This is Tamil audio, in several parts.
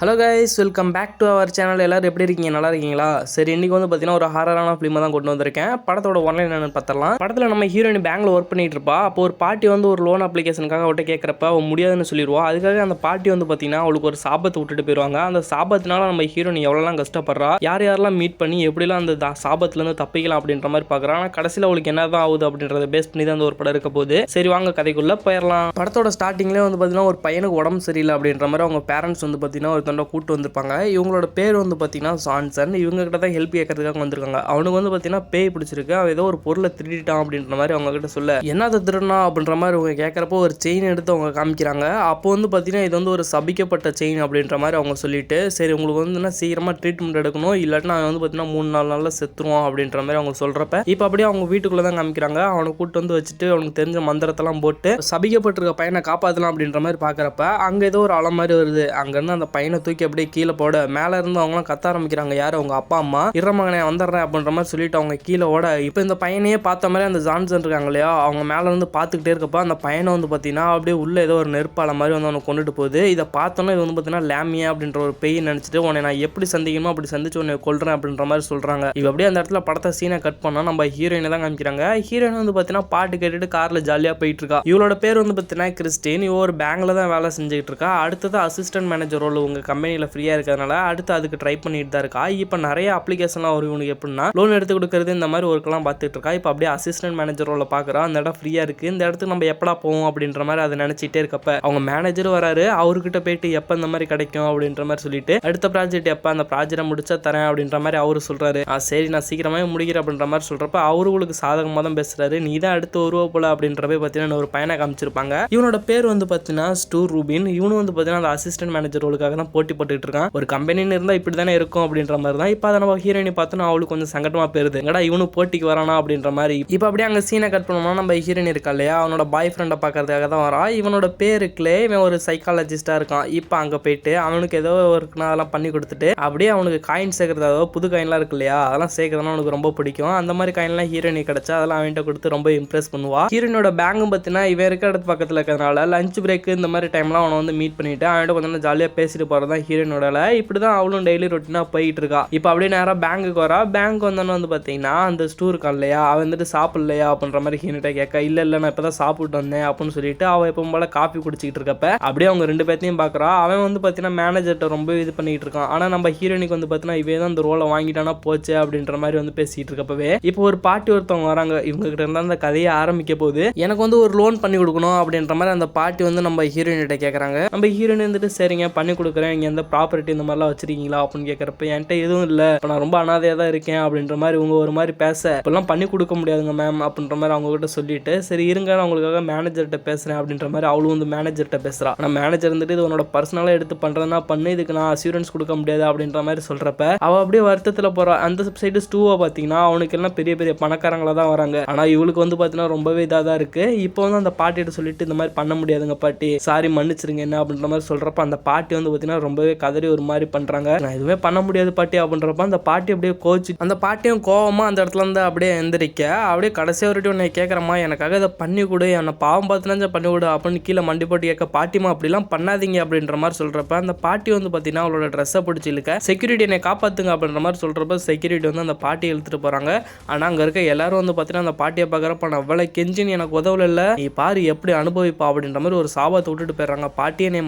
Hello guys, welcome back to our channel. எல்லோரும் எப்படி இருக்கீங்க? நல்லா இருக்கீங்களா? சரி, இன்றைக்கி வந்து பார்த்தீங்கன்னா ஒரு ஹாரரான ஃபிலிமை தான் கொண்டு வந்திருக்கேன். படத்தோட ஒன்லைன் என்னென்னு பார்த்துடலாம். படத்தில் நம்ம ஹீரோயின் பேங்க்ல ஒர்க் பண்ணிட்டு இருப்பா. அப்போ ஒரு பாட்டி வந்து ஒரு லோன் அப்ளிகேஷனுக்காக அவட்ட கேட்குறப்ப அவள் முடியாதுன்னு சொல்லிடுவா. அதுக்காக அந்த பாட்டி வந்து பார்த்தீங்கன்னா அவளுக்கு ஒரு சாபத்தை விட்டுட்டு போயிடுவாங்க. அந்த சாபத்தினால நம்ம ஹீரோயின் எவ்வளோலாம் கஷ்டப்படுறா, யார் யாரெல்லாம் மீட் பண்ணி எப்படிலாம் அந்த சாபத்துலேருந்து தப்பிக்கலாம் அப்படின்ற மாதிரி பார்க்குறான். ஆனால் கடைசியில் அவளுக்கு என்ன தான் ஆகுது அப்படின்றத பேஸ் பண்ணி தான் அந்த ஒரு படம் இருக்க போகுது. சரி, வாங்க கதைக்குள்ளே போயிடலாம். படத்தோட ஸ்டார்டிங்லேயே வந்து பார்த்தீங்கன்னா ஒரு பையனுக்கு உடம்பு சரியில்லை அப்படின்ற மாதிரி அவங்க பேரண்ட்ஸ் வந்து பார்த்தீங்கன்னா ஒரு கூட்டு வந்திருப்பாங்க. இவங்களோட பேர் வந்து பார்த்தீங்கன்னா ஜான்சன். இவங்க கிட்ட தான் ஹெல்ப் கேட்கறதுக்காக வந்திருக்காங்க. அவனுக்கு வந்து பார்த்தீங்கன்னா பேய் பிடிச்சிருக்கு, அவன் ஏதோ ஒரு பொருளை திருடிட்டான் அப்படின்ற மாதிரி அவங்க கிட்ட சொல்ல, என்னதை திருடனா அப்படின்ற மாதிரி அவங்க கேட்குறப்போ ஒரு செயின் எடுத்து அவங்க காமிக்கிறாங்க. அப்போ வந்து பார்த்தீங்கன்னா இது வந்து ஒரு சபிக்கப்பட்ட செயின் அப்படின்ற மாதிரி அவங்க சொல்லிட்டு, சரி உங்களுக்கு வந்து சீக்கிரமாக ட்ரீட்மெண்ட் எடுக்கணும், இல்லாட்டினா அவன் வந்து பார்த்தீங்கன்னா 3-4 நாளில் செத்துருவான் அப்படின்ற மாதிரி அவங்க சொல்கிறப்ப இப்போ அப்படியே அவங்க வீட்டுக்குள்ளே தான் காமிக்கிறாங்க. அவனை கூட்டு வந்து வச்சுட்டு அவனுக்கு தெரிஞ்ச மந்திரத்தெல்லாம் போட்டு சபிக்கப்பட்டிருக்க பையனை காப்பாற்றலாம் அப்படின்ற மாதிரி பார்க்குறப்ப அங்கே ஏதோ ஒரு அலை மாதிரி வருது. அங்கேருந்து அந்த பையனை தூக்கி அப்படியே கீழே போட மேலே இருந்து அவங்களாம் கத்த ஆரம்பிக்கிறாங்க. யார்? அவங்க அப்பா அம்மா. மகனே வந்துடுறேன் அப்படின்ற மாதிரி சொல்லிட்டு அவங்க கீழே ஓட, இப்போ இந்த பையனையே பார்த்த மாதிரி அந்த ஜான்சன் இருக்காங்க இல்லையா, அவங்க மேலே இருந்து பார்த்துக்கிட்டே இருக்கப்போ அந்த பையனை வந்து பார்த்தீங்கன்னா அப்படியே உள்ள ஏதோ ஒரு நெருப்பால மாதிரி வந்து அவனை கொண்டுட்டு போகுது. இதை பார்த்தோன்னா இது வந்து பார்த்தீங்கன்னா லேமியா அப்படின்ற ஒரு பெய் நினச்சிட்டு உன்னை நான் எப்படி சந்திக்கணுமோ அப்படி சந்திச்சு உன்னை கொல்றேன் அப்படின்ற மாதிரி சொல்கிறாங்க. இவ அப்படியே அந்த இடத்துல படத்தை சீனை கட் பண்ணால் நம்ம ஹீரோயினை தான் காமிக்கிறாங்க. ஹீரோயின் வந்து பார்த்தீங்கன்னா பாட்டு கேட்டுட்டு காரில் ஜாலியாக போயிட்டு இருக்கா. இவளோட பேர் வந்து பார்த்தீங்கன்னா கிறிஸ்டின். இவ ஒரு பேங்க்ல தான் வேலை செஞ்சுக்கிட்டு இருக்கா. அடுத்தது அசிஸ்டன்ட் மேனேஜர் ரோல் உங்கள் கம்பெனியில் ஃப்ரீயாக இருக்கிறதுனால அடுத்து அதுக்கு ட்ரை பண்ணிட்டு தான் இருக்கா. இப்போ நிறைய அப்ளிகேஷன்லாம் வரும் இவனுக்கு. எப்படின்னா லோன் எடுத்து கொடுக்கறது இந்த மாதிரி ஒர்க்கெல்லாம் பார்த்துட்டு இருக்கா. இப்போ அப்படியே அசிஸ்டன்ட் மேனேஜர் ரோல பார்க்குறா. அந்த இடம் ஃப்ரீயாக இருக்குது, இந்த இடத்துக்கு நம்ம எப்படா போவோம் அப்படின்ற மாதிரி அதை நினச்சிட்டே இருக்கப்ப அவங்க மேனேஜர் வராரு. அவர்கிட்ட போயிட்டு எப்போ இந்த மாதிரி கிடைக்கும் அப்படின்ற மாதிரி சொல்லிட்டு அடுத்த ப்ராஜெக்ட் எப்போ அந்த ப்ராஜெக்டை முடிச்சா தரேன் அப்படின்ற மாதிரி அவரு சொல்றாரு. சரி நான் சீக்கிரமாவே முடிக்கிறேன் அப்படின்ற மாதிரி சொல்றப்ப அவருக்கு சாதகமாக தான் பேசுறாரு. நீ தான் அடுத்து வருவ போல அப்படின்றப்ப பார்த்தீங்கன்னா ஒரு பையனை காமிச்சிருப்பாங்க. இவனோட பேர் வந்து பார்த்தீங்கன்னா ஸ்டூ ரூபின். இவனு வந்து பார்த்தீங்கன்னா அந்த அசிஸ்டன்ட் மேனேஜர் ரோலுக்காக தான் போட்டி போட்டுட்டு இருக்கான். ஒரு கம்பெனின்னு இருந்தால் இப்படி தானே இருக்கும் அப்படின்ற மாதிரி தான். இப்போ அதை நம்ம ஹீரோயினை பார்த்தோன்னா அவளுக்கு கொஞ்சம் சங்கடமாக போயிருது. எங்கடா இவனு போட்டிக்கு வரானா அப்படின்ற மாதிரி. இப்போ அப்படியே அங்கே சீனை கட் பண்ணோம்னா நம்ம ஹீரோயின் இருக்கா இல்லையா, அவனோட பாய் ஃப்ரெண்டை பார்க்கறதுக்காக தான் வரான். இவனோட பேரு கிளே. இவன் ஒரு சைக்காலஜிஸ்டாக இருக்கான். இப்போ அங்கே போயிட்டு அவனுக்கு ஏதோ ஒர்க்னா அதெல்லாம் பண்ணி கொடுத்துட்டு அப்படியே அவனுக்கு காயின் சேர்க்கறது, அதாவது புது காயின்லாம் இருக்கு இல்லையா, அதெல்லாம் சேர்க்கறதுனா அவனுக்கு ரொம்ப பிடிக்கும். அந்த மாதிரி காயின்லாம் ஹீரோயினி கிடைச்சா அதெல்லாம் அவன்கிட்ட கொடுத்து ரொம்ப இம்ப்ரெஸ் பண்ணுவா. ஹீரோயினோட பேங்கும் பார்த்தீங்கன்னா இவன் இருக்க இடத்து பக்கத்தில் இருக்கிறதுனால லஞ்ச் பிரேக் இந்த மாதிரி டைம்லாம் அவனை வந்து மீட் பண்ணிட்டு அவன்கிட்ட கொஞ்சம் ஜாலியாக பேசிட்டு போகிறது தான் ஹீரோயினோட. இப்படி தான் அவளும் டெய்லி ரொட்டீனாக போயிட்டு இருக்கா. இப்போ அப்படியே நேராக பேங்குக்கு வரா. பேங்க் வந்தோன்னு வந்து பார்த்தீங்கன்னா அந்த ஸ்டூ இருக்கான் இல்லையா, அவன் வந்துட்டு சாப்பிடலையா அப்படின்ற மாதிரி ஹீரோட்ட கேட்க, இல்லை நான் இப்போ தான் சாப்பிட்டு வந்தேன் அப்படின்னு சொல்லிட்டு அவள் எப்போ போல காஃபி குடிச்சிக்கிட்டு இருக்கப்ப அப்படியே அவங்க ரெண்டு பேர்த்தையும் பார்க்குறா. அவன் வந்து பார்த்தீங்கன்னா மேனேஜர்கிட்ட ரொம்ப இது பண்ணிட்டு இருக்கான். ஆனால் நம்ம ஹீரோயினுக்கு வந்து பார்த்தீங்கன்னா இவே தான் அந்த ரோலை வாங்கிட்டானா போச்சு அப்படின்ற மாதிரி வந்து பேசிட்டு இருக்கப்பவே இப்போ ஒரு பாட்டி ஒருத்தவங்க வராங்க. இவங்க கிட்ட இருந்தால் அந்த கதையை ஆரம்பிக்க போகுது. எனக்கு வந்து ஒரு லோன் பண்ணி கொடுக்கணும் அப்படின்ற மாதிரி அந்த பாட்டி வந்து நம்ம ஹீரோயின்கிட்ட கேட்குறாங்க. நம்ம ஹீரோயின் வந்துட்டு சரிங்க பண்ணி கொடுக்குறேன், இங்கே எந்த ப்ராப்பர்ட்டி இந்த மாதிரிலாம் வச்சிருக்கீங்களா அப்படின்னு கேட்குறப்ப என்கிட்ட எதுவும் இல்லை, இப்போ நான் ரொம்ப அனாதையாக தான் இருக்கேன் அப்படின்ற மாதிரி இவங்க ஒரு மாதிரி பேச, இப்பெல்லாம் பண்ணி கொடுக்க முடியாதுங்க மேம் அப்படின்ற மாதிரி அவங்க கிட்ட சொல்லிட்டு, சரி இருங்க நான் உங்களுக்காக மேனேஜர்கிட்ட பேசுகிறேன் அப்படின்ற மாதிரி அவளும் வந்து மேனேஜர்கிட்ட பேசுகிறா. ஆனால் மேனேஜர் இருந்துட்டு இது உன்னோட பர்சனலாக எடுத்து பண்ணுறதுனா பண்ணு, இதுக்கு நான் அசூரன்ஸ் கொடுக்க முடியாது அப்படின்ற மாதிரி சொல்கிறப்ப அவள் அப்படியே வருத்தத்தில் போகிறா. அந்த சைடு ஸ்டூவை பார்த்தீங்கன்னா அவனுக்கு எல்லாம் பெரிய பெரிய பணக்காரங்களாக தான் வராங்க. ஆனால் இவளுக்கு வந்து பார்த்தீங்கன்னா ரொம்பவே இதாக தான் இருக்குது. இப்போ வந்து அந்த பாட்டிகிட்ட சொல்லிட்டு இந்த மாதிரி பண்ண முடியாதுங்க பாட்டி, சாரி மன்னிச்சிருங்க என்ன அப்படின்ற மாதிரி சொல்கிறப்ப அந்த பாட்டி வந்து பார்த்தீங்கன்னா ரொம்பவே கதறி ஒரு மாதிரி பண்ணுறாங்க. நான் எதுவுமே பண்ண முடியாது பாட்டி அப்படின்றப்ப அந்த பாட்டி அப்படியே கோச்சு, அந்த பாட்டியும் கோவமாக அந்த இடத்துல இருந்து அப்படியே எந்திரிக்க, அப்படியே கடைசி வரைக்கும் உன்னை கேட்குறமா எனக்காக இதை பண்ணி கொடு, என்னை பாவம் பார்த்துனா பண்ணி கொடு அப்படின்னு கீழே மண்டி போட்டு கேட்க, பாட்டிமா அப்படிலாம் பண்ணாதீங்க அப்படின்ற மாதிரி சொல்கிறப்ப அந்த பாட்டி வந்து பார்த்தீங்கன்னா அவளோட ட்ரெஸ்ஸை பிடிச்சி இழுக்க, செக்யூரிட்டி என்னை காப்பாற்றுங்க அப்படின்ற மாதிரி சொல்கிறப்ப செக்யூரிட்டி வந்து அந்த பாட்டியை இழுத்துட்டு போகிறாங்க. ஆனால் அங்கே இருக்க எல்லாரும் வந்து பார்த்தீங்கன்னா அந்த பாட்டியை பார்க்குறப்ப நான் அவ்வளோ கெஞ்சின்னு எனக்கு உதவல இல்லை, நீ பாரு எப்படி அனுபவிப்பா அப்படின்ற மாதிரி ஒரு சாபத்தை விட்டுட்டு போயிடுறாங்க. பாட்டியை என்னை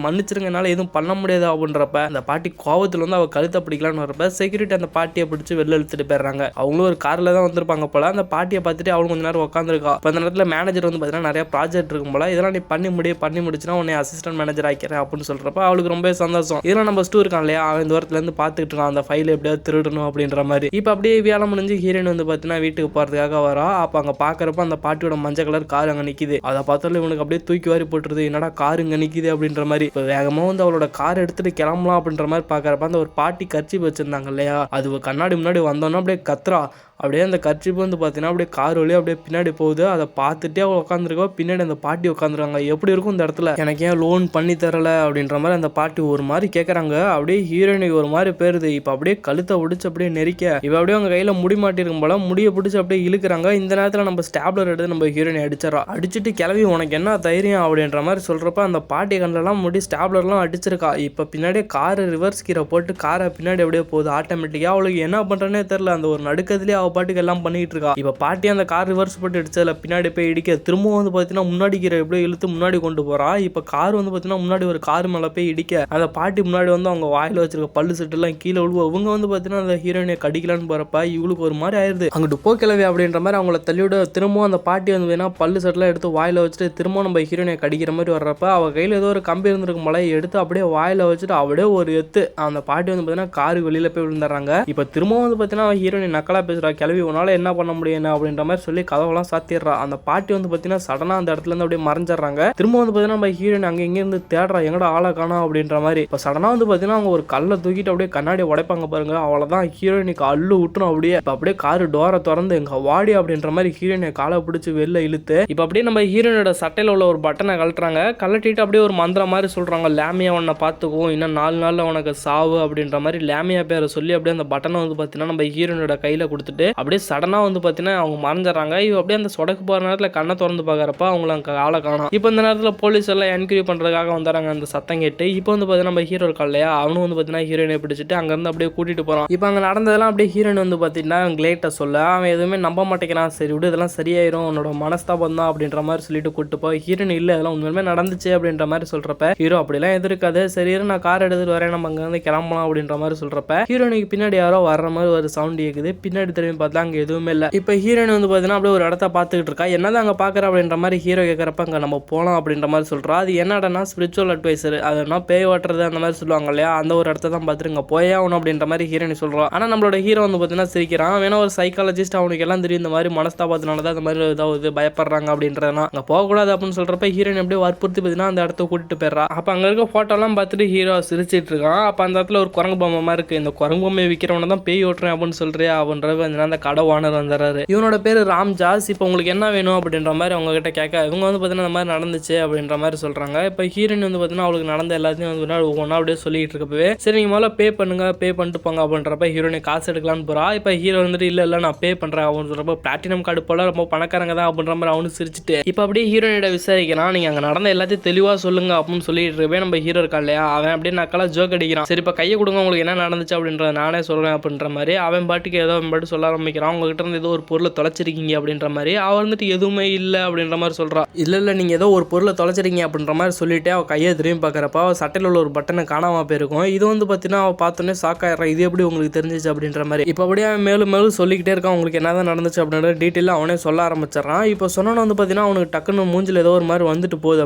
மன்னிச்சிருங்க, என்னால் எதுவும் பண்ண முடியாது அப்படின்றப்ப அந்த பாட்டி கோவத்தில் வந்து அவள் கழுத்தை பிடிக்கலான்னு வரப்ப செக்யூரிட்டி அந்த பாட்டியை பிடிச்சி வெளில இழுத்துட்டு போயிடுறாங்க. அவங்களும் ஒரு காரில் தான் வந்திருப்பாங்க போல. அந்த பாட்டியை பார்த்துட்டு அவளும் கொஞ்ச நேரம் உட்காந்துருக்கா. இப்போ அந்த நேரத்தில் மேனேஜர் வந்து பார்த்தீங்கன்னா நிறைய ப்ராஜெக்ட் இருக்கும் போல, இதெல்லாம் நீ பண்ணி முடிச்சுன்னா உன்னை அசிஸ்டன்ட் மேனேஜர் ஆக்கிறேன் அப்படின்னு சொல்கிறப்ப அவளுக்கு ரொம்ப சந்தோஷம். இதெல்லாம் நம்ம ஸ்டூ இருக்கான் இல்லையா, அவன் இந்த வாரத்துலேருந்து பார்த்துட்டு இருக்கான் அந்த ஃபைல் எப்படியாவது திருடணும் அப்படின்ற மாதிரி. இப்போ அப்படியே வேலை முடிஞ்சு ஹீரோயின் வந்து பார்த்தீங்கன்னா வீட்டுக்கு போகிறதுக்காக வரா. அப்போ அங்கே பார்க்குறப்ப அந்த பாட்டியோட மஞ்சள் கலர் கார் அங்கே நிற்கிது. அதை பார்த்தாலும் இவனுக்கு அப்படியே தூக்கி வாரி போட்டுருது. என்னடா கார் இங்கே நிற்கிது அப்படின்ற மாதிரி. இப்போ வேகமாக வந்து அவளோட கார் எடுத்துட்டு கிளம்பலாம் அப்படின்ற மாதிரி பார்க்குறப்ப அந்த ஒரு பாட்டி கர்ச்சீப் வச்சிருந்தாங்க இல்லையா, அது கண்ணாடி முன்னாடி வந்தோன்னா அப்படியே கத்துறா. அப்படியே அந்த கர்ச்சிப் வந்து பார்த்தீங்கன்னா அப்படியே கார் வழியாக அப்படியே பின்னாடி போகுது. அதை பார்த்துட்டே அவள் உட்காந்துருக்கா. பின்னாடி அந்த பாட்டி உட்காந்துருக்காங்க. எப்படி இருக்கும் இந்த இடத்துல, எனக்கு ஏன் லோன் பண்ணி தரல அப்படின்ற மாதிரி அந்த பாட்டி ஒரு மாதிரி கேட்குறாங்க. அப்படியே ஹீரோயினுக்கு ஒரு மாதிரி பேருது. இப்போ அப்படியே கழுத்தை ஒடிச்சு அப்படியே நெரிக்க இப்போ அப்படியே அவங்க கையில் முடி மாட்டிருக்கும் போல முடியை பிடிச்சி அப்படியே இழுக்கிறாங்க. இந்த நேரத்தில் நம்ம ஸ்டாப்லர் எடுத்து நம்ம ஹீரோயினை அடிச்சிடறா. அடிச்சுட்டு கிளவி உனக்கு என்ன தைரியம் அப்படின்ற மாதிரி சொல்கிறப்ப அந்த பாட்டி கண்ணிலலாம் முடி ஸ்டாப்லர்லாம் அடிச்சிருக்கா. இப்போ பின்னாடியே காரு ரிவர்ஸ் கீரை போட்டு காரை பின்னாடி அப்படியே போகுது ஆட்டோமேட்டிக்காக. அவளுக்கு என்ன பண்ணுறேன்னே தெரில. அந்த ஒரு நடுக்கத்துலேயே அவள் பாட்டுக்கு எல்லாம் பண்ணிட்டு இருக்கா. இப்போ பாட்டி அந்த கார் ரிவர்ஸ் போட்டு அடிச்சதில் பின்னாடி போய் இடிக்க திரும்பவும் வந்து பார்த்தீங்கன்னா முன்னாடி கீரை எப்படியோ இழுத்து முன்னாடி கொண்டு போகிறா. இப்போ கார் வந்து பார்த்தீங்கன்னா முன்னாடி ஒரு கார் மேலே போய் இடிக்க அந்த பாட்டி முன்னாடி வந்து அவங்க வாயில் வச்சிருக்க பல்லு செட்டுலாம் கீழே விழுவோம். இவங்க வந்து பார்த்தீங்கன்னா அந்த ஹீரோயினை கடிக்கலான்னு போகிறப்ப இவளுக்கு ஒரு மாதிரி ஆயிடுது. அங்கிட்டு போக்கிழவி அப்படின்ற மாதிரி அவங்கள தள்ளிவிட திரும்பவும் அந்த பாட்டி வந்து வேணா பல்லு செட்டெல்லாம் எடுத்து வாயில் வச்சுட்டு திரும்ப நம்ம ஹீரோயினை கடிக்கிற மாதிரி வர்றப்ப அவள் கையில் ஏதோ ஒரு கம்பி இருந்திருக்கும் மலை எடுத்து அப்படியே வாயில் வச்சுட்டு அப்படியே ஒரு எத்து அந்த பாட்டி வந்து பார்த்தீங்கன்னா காரு வெளியில் போய் விழுந்துடுறாங்க. இப்போ திரும்பவும் வந்து பார்த்தீங்கன்னா ஹீரோயினை நக்கலா பேசுகிறா. கிளவி உன்னால என்ன பண்ண முடியும் அப்படின்ற மாதிரி சொல்லி கதவெல்லாம் சாத்திடுறா. அந்த பாட்டி வந்து பார்த்தீங்கன்னா சடனாக அந்த இடத்துல இருந்து அப்படியே மறைஞ்சிடறாங்க. திரும்ப வந்து பார்த்தீங்கன்னா நம்ம ஹீரோயின் அங்கே இருந்து தேடுறா எங்கடா ஆளை காணோம் அப்படின்ற மாதிரி. இப்போ சடனாக வந்து பார்த்தீங்கன்னா அவங்க ஒரு கல்லை தூக்கிட்டு அப்படியே கண்ணாடி உடைப்பாங்க பாருங்க. அவ்வளோதான் ஹீரோயினுக்கு அள்ளு விட்டுரும். அப்படியே இப்போ அப்படியே காரு டோரை திறந்து எங்க வாடி அப்படின்ற மாதிரி ஹீரோயினை காலை பிடிச்சி வெளில இழுத்து இப்போ அப்படியே நம்ம ஹீரோயினோட சட்டையில் உள்ள ஒரு பட்டனை கழட்டுறாங்க. கழட்டிட்டு அப்படியே ஒரு மந்திரம் மாதிரி சொல்றாங்க. லேமியா உன்னை பார்த்துக்குவோம், இன்னும் 4 நாள்ல உனக்கு சாவு அப்படின்ற மாதிரி லேமியா பேரை சொல்லி அப்படியே அந்த பட்டனை வந்து பார்த்தீங்கன்னா நம்ம ஹீரோயினோட கையில கொடுத்துட்டு அப்படியே சடனா வந்து பார்த்தீங்கன்னா அவங்க மறைஞ்சிடறாங்க. இவ அப்படியே அந்த சொடக்கு போகிற நேரத்தில் கண்ணை திறந்து பார்க்குறப்ப அவங்கள ஆளை காணோம். இப்போ இந்த நேரத்தில் போலீஸ் எல்லாம் என்கொயரி பண்ணுறதுக்காக வந்துடுறாங்க. அந்த சத்தம் கேட்டு இப்போ வந்து பார்த்தீங்கன்னா நம்ம ஹீரோ இருக்கா இல்லையா, அவனும் வந்து பார்த்தீங்கன்னா ஹீரோயினை பிடிச்சிட்டு அங்கேருந்து அப்படியே கூட்டிட்டு போகிறான். இப்போ அங்கே நடந்ததெல்லாம் அப்படியே ஹீரோயின் வந்து பார்த்தீங்கன்னா கிளேட்டை சொல்ல அவன் எதுவுமே நம்ப மாட்டேங்கிறான். சரி விடு இதெல்லாம் சரியாயிரும், உன்னோட மனஸ்தாபம் தான் அப்படின்ற மாதிரி சொல்லிட்டு கூட்டு போய் ஹீரோயின் இல்லை அதெல்லாம் உண்மையுமே நடந்துச்சு அப்படின்ற மாதிரி சொல்கிறப்ப ஹீரோ அப்படிலாம் எதிர்க்காது. சரி நான் கார் எடுத்துட்டு வரேன், நம்ம அங்கேருந்து கிளம்பலாம் அப்படின்ற மாதிரி சொல்கிறப்ப ஹீரோயினுக்கு பின்னாடி யாரோ வர்ற மாதிரி ஒரு சவுண்ட் கேட்குது. பின்னாடி திரும்பி பார்த்தா அங்கே எதுவுமே இல்லை. இப்போ ஹீரோயின் வந்து பார்த்தீங்கன்னா அப்படியே ஒரு இடத்த பார்த்துக்கிட்டு இருக்கா. என்னதான் அங்கே பார்க்குற அப்படின்ற மாதிரி ஹீரோ கேட்குறப்ப அங்கே நம்ம போகலாம் அப்படின்ற மாதிரி சொல்கிறா. அது என்னடனா ஸ்பிரிச்சுவல் அட்வைசர், அதுனா பேய் ஓட்டுறது அந்த மாதிரி சொல்லுவாங்க இல்லையா, அந்த ஒரு இடத்த தான் பார்த்துருங்க போயே ஆகணும் அப்படின்ற மாதிரி ஹீரோயின் சொல்கிறான். ஆனால் நம்மளோட ஹீரோ வந்து பார்த்தீங்கன்னா சிரிக்கிறான். வேணா ஒரு சைக்காலஜிஸ்ட் அவனுக்கு எல்லாம் தெரியும் இந்த மாதிரி மனஸ்தாபத்தினால தான் இந்த மாதிரி ஏதாவது பயப்படுறாங்க அப்படின்றதுனா அங்கே போகக்கூடாது அப்படின்னு சொல்கிறப்ப ஹீரோயின் அப்படியே வற்புறுத்தி பார்த்தீங்கன்னா அந்த இடத்த கூட்டிட்டு போயிடுறா. அப்போ அங்கே இருக்க ஃபோட்டோலாம் பார்த்துட்டு ஹீரோ சிரிச்சிட்டு இருக்கான். அப்போ அந்த இடத்துல ஒரு குரங்கு பொம்மை மாதிரி இருக்குது. இந்த குரங்கு பொம்மையை விற்கிறவனை தான் பேய் ஓட்டுறேன் அப்படின்னு சொல்றியா அப்படின்ற அந்த கடை ஓனர் வந்துடுறாரு. இவனோட பேர் ராம்ஜாஸ். இப்போ உங்களுக்கு என்ன வேணும் அப்படின்ற மாதிரி அவங்க கிட்ட கேட்க இவங்க வந்து பார்த்தீங்கன்னா இந்த மாதிரி நடந்துச்சு அப்படின்ற மாதிரி சொல்கிறாங்க. இப்போ ஹீரோயின் வந்து பார்த்தீங்கன்னா அவளுக்கு நடந்த எல்லாத்தையும் வந்து ஒவ்வொன்றா அப்படியே சொல்லிட்டு இருக்கப்பவே சரி நீங்கள் முதல்ல பே பண்ணுங்க, பே பண்ணிட்டு போங்க அப்படின்றப்ப ஹீரோயினை காசு எடுக்கலான்னு போகிறா. இப்போ ஹீரோ வந்துட்டு இல்லை நான் பே பண்ணுறேன் அப்படின்னு சொல்கிறப்ப பிளாட்டினம் கார்டு போல ரொம்ப பணக்காரங்க தான் அப்படின்ற மாதிரி அவனு சிரிச்சுட்டு இப்போ அப்படியே ஹீரோயினிட விசாரிக்கிறான். நீங்கள் அங்கே நடந்த எல்லாத்தையும் தெளிவாக சொல்லுங்க அப்படின்னு சொல்லிட்டு இருக்கவே நம்ம ஹீரோ இருக்கா இல்லையா, அவன் அப்படியே நக்கலா ஜோக் அடிக்கிறான். சரி இப்போ கையை கொடுங்க உங்களுக்கு என்ன நடந்துச்சு அப்படின்றத நானே சொல்கிறேன் அப்படின்ற மாதிரி அவன் பாட்டுக்கு ஏதோ அவன் பாட்டு சொல்ல ஆரம்பிக்கிறான். உங்ககிட்ட இருந்து ஏதோ ஒரு பொருளை தொலைச்சிருக்கீங்க அப்படின்ற மாதிரி அவன் வந்துட்டு எதுவுமே இல்லை அப்படின்ற மாதிரி சொல்கிறான். இல்லை நீங்கள் ஏதோ ஒரு பொருளை தொலைச்சிருக்கீங்க அப்படின்ற மாதிரி சொல்லிட்டு அவள் கையை திரும்பி பார்க்குறப்ப அவள் சட்டையில் உள்ள ஒரு பட்டனை காணாமல் போயிருக்கும். இது வந்து பார்த்தீங்கன்னா அவள் பார்த்தோன்னே சாக்காயிடுறான். இது எப்படி உங்களுக்கு தெரிஞ்சிச்சு அப்படின்ற மாதிரி. இப்போ அப்படியே அவன் மேலும் சொல்லிக்கிட்டே இருக்கான். உங்களுக்கு என்ன தான் நடந்துச்சு அப்படின்ற டீட்டெயிலாக அவனே சொல்ல ஆரம்பிச்சிடறான். இப்போ சொன்னோன்னு வந்து பார்த்தீங்கன்னா அவனுக்கு டக்குன்னு மூஞ்சில் ஏதோ ஒரு மாதிரி வந்துட்டு போகுது.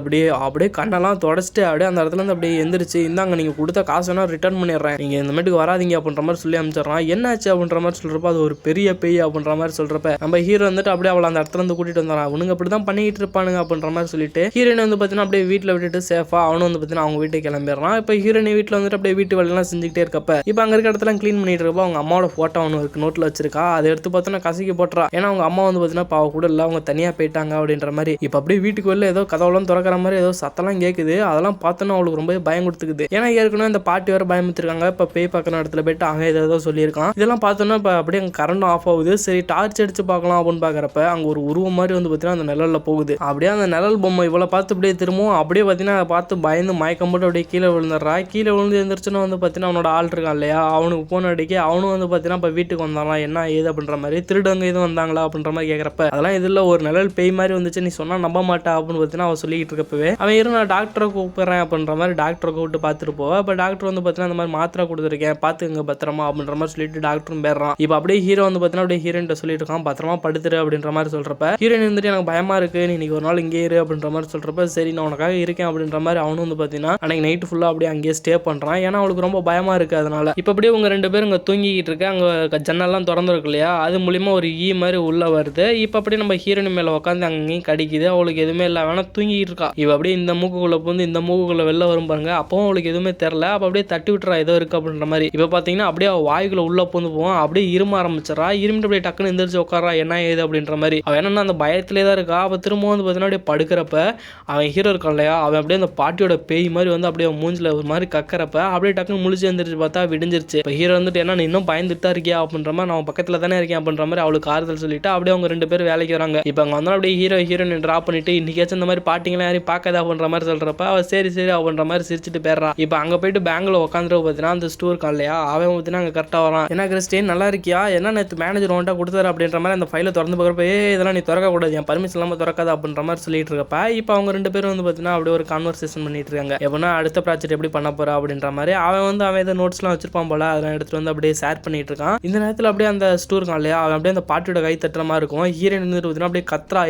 அப்படியே கண்ணெல்லாம் தொடச்சிட்டு அப்படியே அந்த இடத்துல இருந்து அப்படியே எந்திரிச்சு இந்தாங்க நீங்கள் கொடுத்த காசுனா ரிட்டர்ன் பண்ணிடுறேன், நீங்கள் இந்த மாட்டுக்கு வராதிங்க அப்படின்ற மாதிரி சொல்லி அமைச்சிடறான். என்னாச்சு அப்படின்ற மாதிரி சொல்கிறப்ப அது ஒரு பெரிய பேய் அப்படின்ற மாதிரி சொல்கிறப்ப நம்ம ஹீரோ வந்துட்டு அப்படியே அவளை அந்த இடத்துல இருந்து கூட்டிட்டு வந்தான். அவனுங்க அப்படி தான் பண்ணிட்டு இருப்பானுங்க அப்படின்ற மாதிரி சொல்லிட்டு ஹீரோயின் வந்து பார்த்தீங்கன்னா அப்படியே வீட்டில் விட்டுட்டு சேஃபாக அவனும் வந்து பார்த்தீங்கன்னா அவங்க வீட்டுக்கு கிளம்பிடுறான். இப்போ ஹீரோயின் வீட்டில் வந்துட்டு அப்படியே வீட்டு வேலையெல்லாம் செஞ்சுக்கிட்டே இருக்கப்ப இப்போ அங்கே இருக்க இடத்துல க்ளீன் பண்ணிட்டு இருப்போம். அவங்க அம்மாவோட ஃபோட்டோ ஒன்று இருக்கு நோட்டில் வச்சிருக்கா. அதை எடுத்து பார்த்தோன்னா கசக்கி போட்டுறா. ஏன்னா அவங்க அம்மா வந்து பார்த்தீங்கன்னா பாவ கூட இல்லை, அவங்க தனியாக போயிட்டாங்க அப்படின்ற மாதிரி. இப்போ அப்படியே வீட்டுக்கு வெளில ஏதோ கதவுலாம் திறக்கிற மாதிரி ஏதோ சத்தம்லாம் கேட்குது. அதெல்லாம் பார்த்தோன்னா அவளுக்கு ரொம்ப பயம் கொடுத்துக்குது. ஏன்னா ஏற்கனவே இந்த பாட்டி வேறு பயமுத்திருக்காங்க. இப்போ பேய் பார்க்குற இடத்துல போயிட்டு அவன் ஏதோ சொல்லியிருக்கான். இதெல்லாம் பார்த்தோன்னா இப்போ அப்படியே அங்கே கரண்ட் ஆஃப் ஆகுது. சரி டார்ச் அடிச்சு பார்க்கலாம் அப்படின்னு பார்க்குறப்ப அங்கே ஒரு உருவம் மாதிரி வந்து பார்த்தீங்கன்னா அந்த நிழலில் போகுது. அப்படியே அந்த நிழல் பொம்மை இவ்வளோ பார்த்து அப்படியே திரும்பவும் அப்படியே பார்த்தீங்கன்னா அதை பார்த்து பயந்து மயக்கம் போட்டு அப்படியே கீழே விழுந்துடுறா. கீழே விழுந்து எழுந்திரிச்சுன்னா வந்து பார்த்தீங்கன்னா அவனோட ஆள் இருக்கான் இல்லையா, அவனுக்கு போன் அடிக்க அவனும் வந்து பார்த்தீங்கன்னா இப்போ வீட்டுக்கு வந்தாலாம் என்ன ஏது அப்படின்ற மாதிரி திருடங்க எதுவும் வந்தாங்களா அப்படின்ற மாதிரி கேட்குறப்ப அதெல்லாம் இதில் ஒரு நிழல் பேய் மாதிரி வந்துச்சு, நீ சொன்னால் நம்ப மாட்டா அப்படின்னு பார்த்தீங்கன்னா அவன் சொல்லிக்கிட்டு இருக்கப்பவே அவன் இரு நான் டாக்டரை கூப்பிட்றேன் அப்படின்ற மாதிரி டாக்டரை கூப்பிட்டு பார்த்துட்டு போவா. இப்போ டாக்டர் வந்து பார்த்தீங்கன்னா இந்த மாதிரி மாத்திரை கொடுத்துருக்கேன் பார்த்துங்க பத்திரமா அப்படின்ற மாதிரி சொல்லிட்டு டாக்டரும் போயிடுறான். இப்போ அப்படியே ஹீரோ வந்து பார்த்தீங்கன்னா அப்படியே ஹீரோயின் சொல்லிட்டு இருக்கான் பத்திரமா படுத்துரு அப்படின்ற மாதிரி சொல்கிறப்ப ஹீரோயின் வந்துட்டு எனக்கு பயமா இருக்கு, நீ ஒரு நாள் இங்கே இரு அப்படின்ற மாதிரி சொல்கிறப்ப சரி நான் உனக்காக இருக்கேன் அப்படின்ற மாதிரி அவனும் வந்து பார்த்தீங்கன்னா அன்னைக்கு நைட்டு ஃபுல்லாக அப்படியே அங்கேயே ஸ்டே பண்ணுறான். ஏன்னா அவளுக்கு ரொம்ப பயமா இருக்கு. அதனால இப்போ அப்படியே உங்க 2 பேரும் இங்கே தூங்கிக்கிட்டு இருக்கு. அங்கே ஜன்னல்லாம் திறந்துருக்கு இல்லையா, அது மூலியமா ஒரு ஈ மாதிரி உள்ள வருது. இப்போ அப்படியே நம்ம ஹீரோயின் மேலே உட்காந்து அங்கேயும் கடிக்குது. அவளுக்கு எதுவுமே இல்லை, வேணா தூங்கிட்டு இருக்கா. இவ அப்படியே இந்த மூக்குக்குள்ள பூந்து இந்த மூக்குக்குள்ள வெளில வரும் பாருங்க. அப்பவும் அவளுக்கு எதுவுமே தெரியல. அப்போ அப்படியே தட்டி விட்டுறா ஏதோ இருக்கு அப்படின்ற மாதிரி. இப்போ பார்த்தீங்கன்னா அப்படியே அவள் வாய்க்குள்ள உள்ள பூந்து போவோம். அப்படியே இரும ஆரம்பிச்சிடறா. வந்துடுறா. இருமிட்டு அப்படியே டக்குன்னு எந்திரிச்சு உட்காரா, என்ன ஏது அப்படின்ற மாதிரி. அவன் என்னன்னா அந்த பயத்திலே தான் இருக்கா. அவள் திரும்ப வந்து பார்த்தீங்கன்னா அப்படியே படுக்கிறப்ப அவன் ஹீரோ இருக்கான் இல்லையா, அவன் அப்படியே அந்த பாட்டியோட பேய் மாதிரி வந்து அப்படியே மூஞ்சில் ஒரு மாதிரி கக்கிறப்ப அப்படியே டக்குன்னு முழிச்சு எந்திரிச்சு பார்த்தா விடிஞ்சிருச்சு. இப்போ ஹீரோ வந்துட்டு என்ன இன்னும் பயந்துட்டு தான் இருக்கியா அப்படின்ற மாதிரி, நான் பக்கத்தில் தானே இருக்கேன் அப்படின்ற மாதிரி அவளுக்கு ஆறுதல் சொல்லிட்டு அப்படியே அவங்க 2 பேரும் வேலைக்கு வராங்க. இப்போ அங்கே வந்தாலும் அப்படியே ஹீரோயின் ட்ராப் பண்ணிட்டு இன்னைக்காச்சும் இந்த மாதிரி பாட்டிங்களாம் யாரையும் பார்க்காத அப்படின்ற மாதிரி சொல்கிறப்ப அவள் சரி அப்படின்ற மாதிரி சிரிச்சுட்டு போயிடுறான். இப்போ அங்கே போயிட்டு பேங்க்ல உட்காந்துட்டு பார்த்தீங்கன்னா அந்த ஸ்டோர் இருக்கான் இல்லையா, அவன் பார்த்தீங்கன்னா அங்கே கரெக்டாக வரான். என்ன கிறிஸ்டின் நல்லா இருக்கியா, என்ன நேற்று மேனேஜர் ஒன்ட்டா கொடுத்தாரு அப்படின்ற மாதிரி அந்த ஃபைலை திறந்து பார்க்குறப்ப இதெல்லாம் நீ திறக்கக்கூடாது, என் பர்மிஷன் இல்லாமல் திறக்காது அப்படின்ற மாதிரி சொல்லிட்டு இருக்கப்ப இப்போ அவங்க 2 பேரும் வந்து பார்த்தீங்கன்னா அப்படியே ஒரு கான்வர்சேஷன் பண்ணிட்டு இருக்காங்க. எப்படின்னா அடுத்த ப்ராஜெக்ட் எப்படி பண்ண போறா அப்படின்ற மாதிரி. அவன் ஏதோ நோட்ஸ்லாம் வச்சிருப்பான் போல, அதெல்லாம் எடுத்துட்டு வந்து அப்படியே ஷேர் பண்ணிட்டு இருக்கான். இந்த நேரத்தில் அப்படியே அந்த ஸ்டோர் இருக்கான் இல்லையா, அவன் அப்படியே அந்த பாட்டியோட கை தட்டுற மாதிரி இருக்கும். ஹீரோயின் வந்துட்டு பார்த்தீங்கன்னா அப்படியே கத்ரா,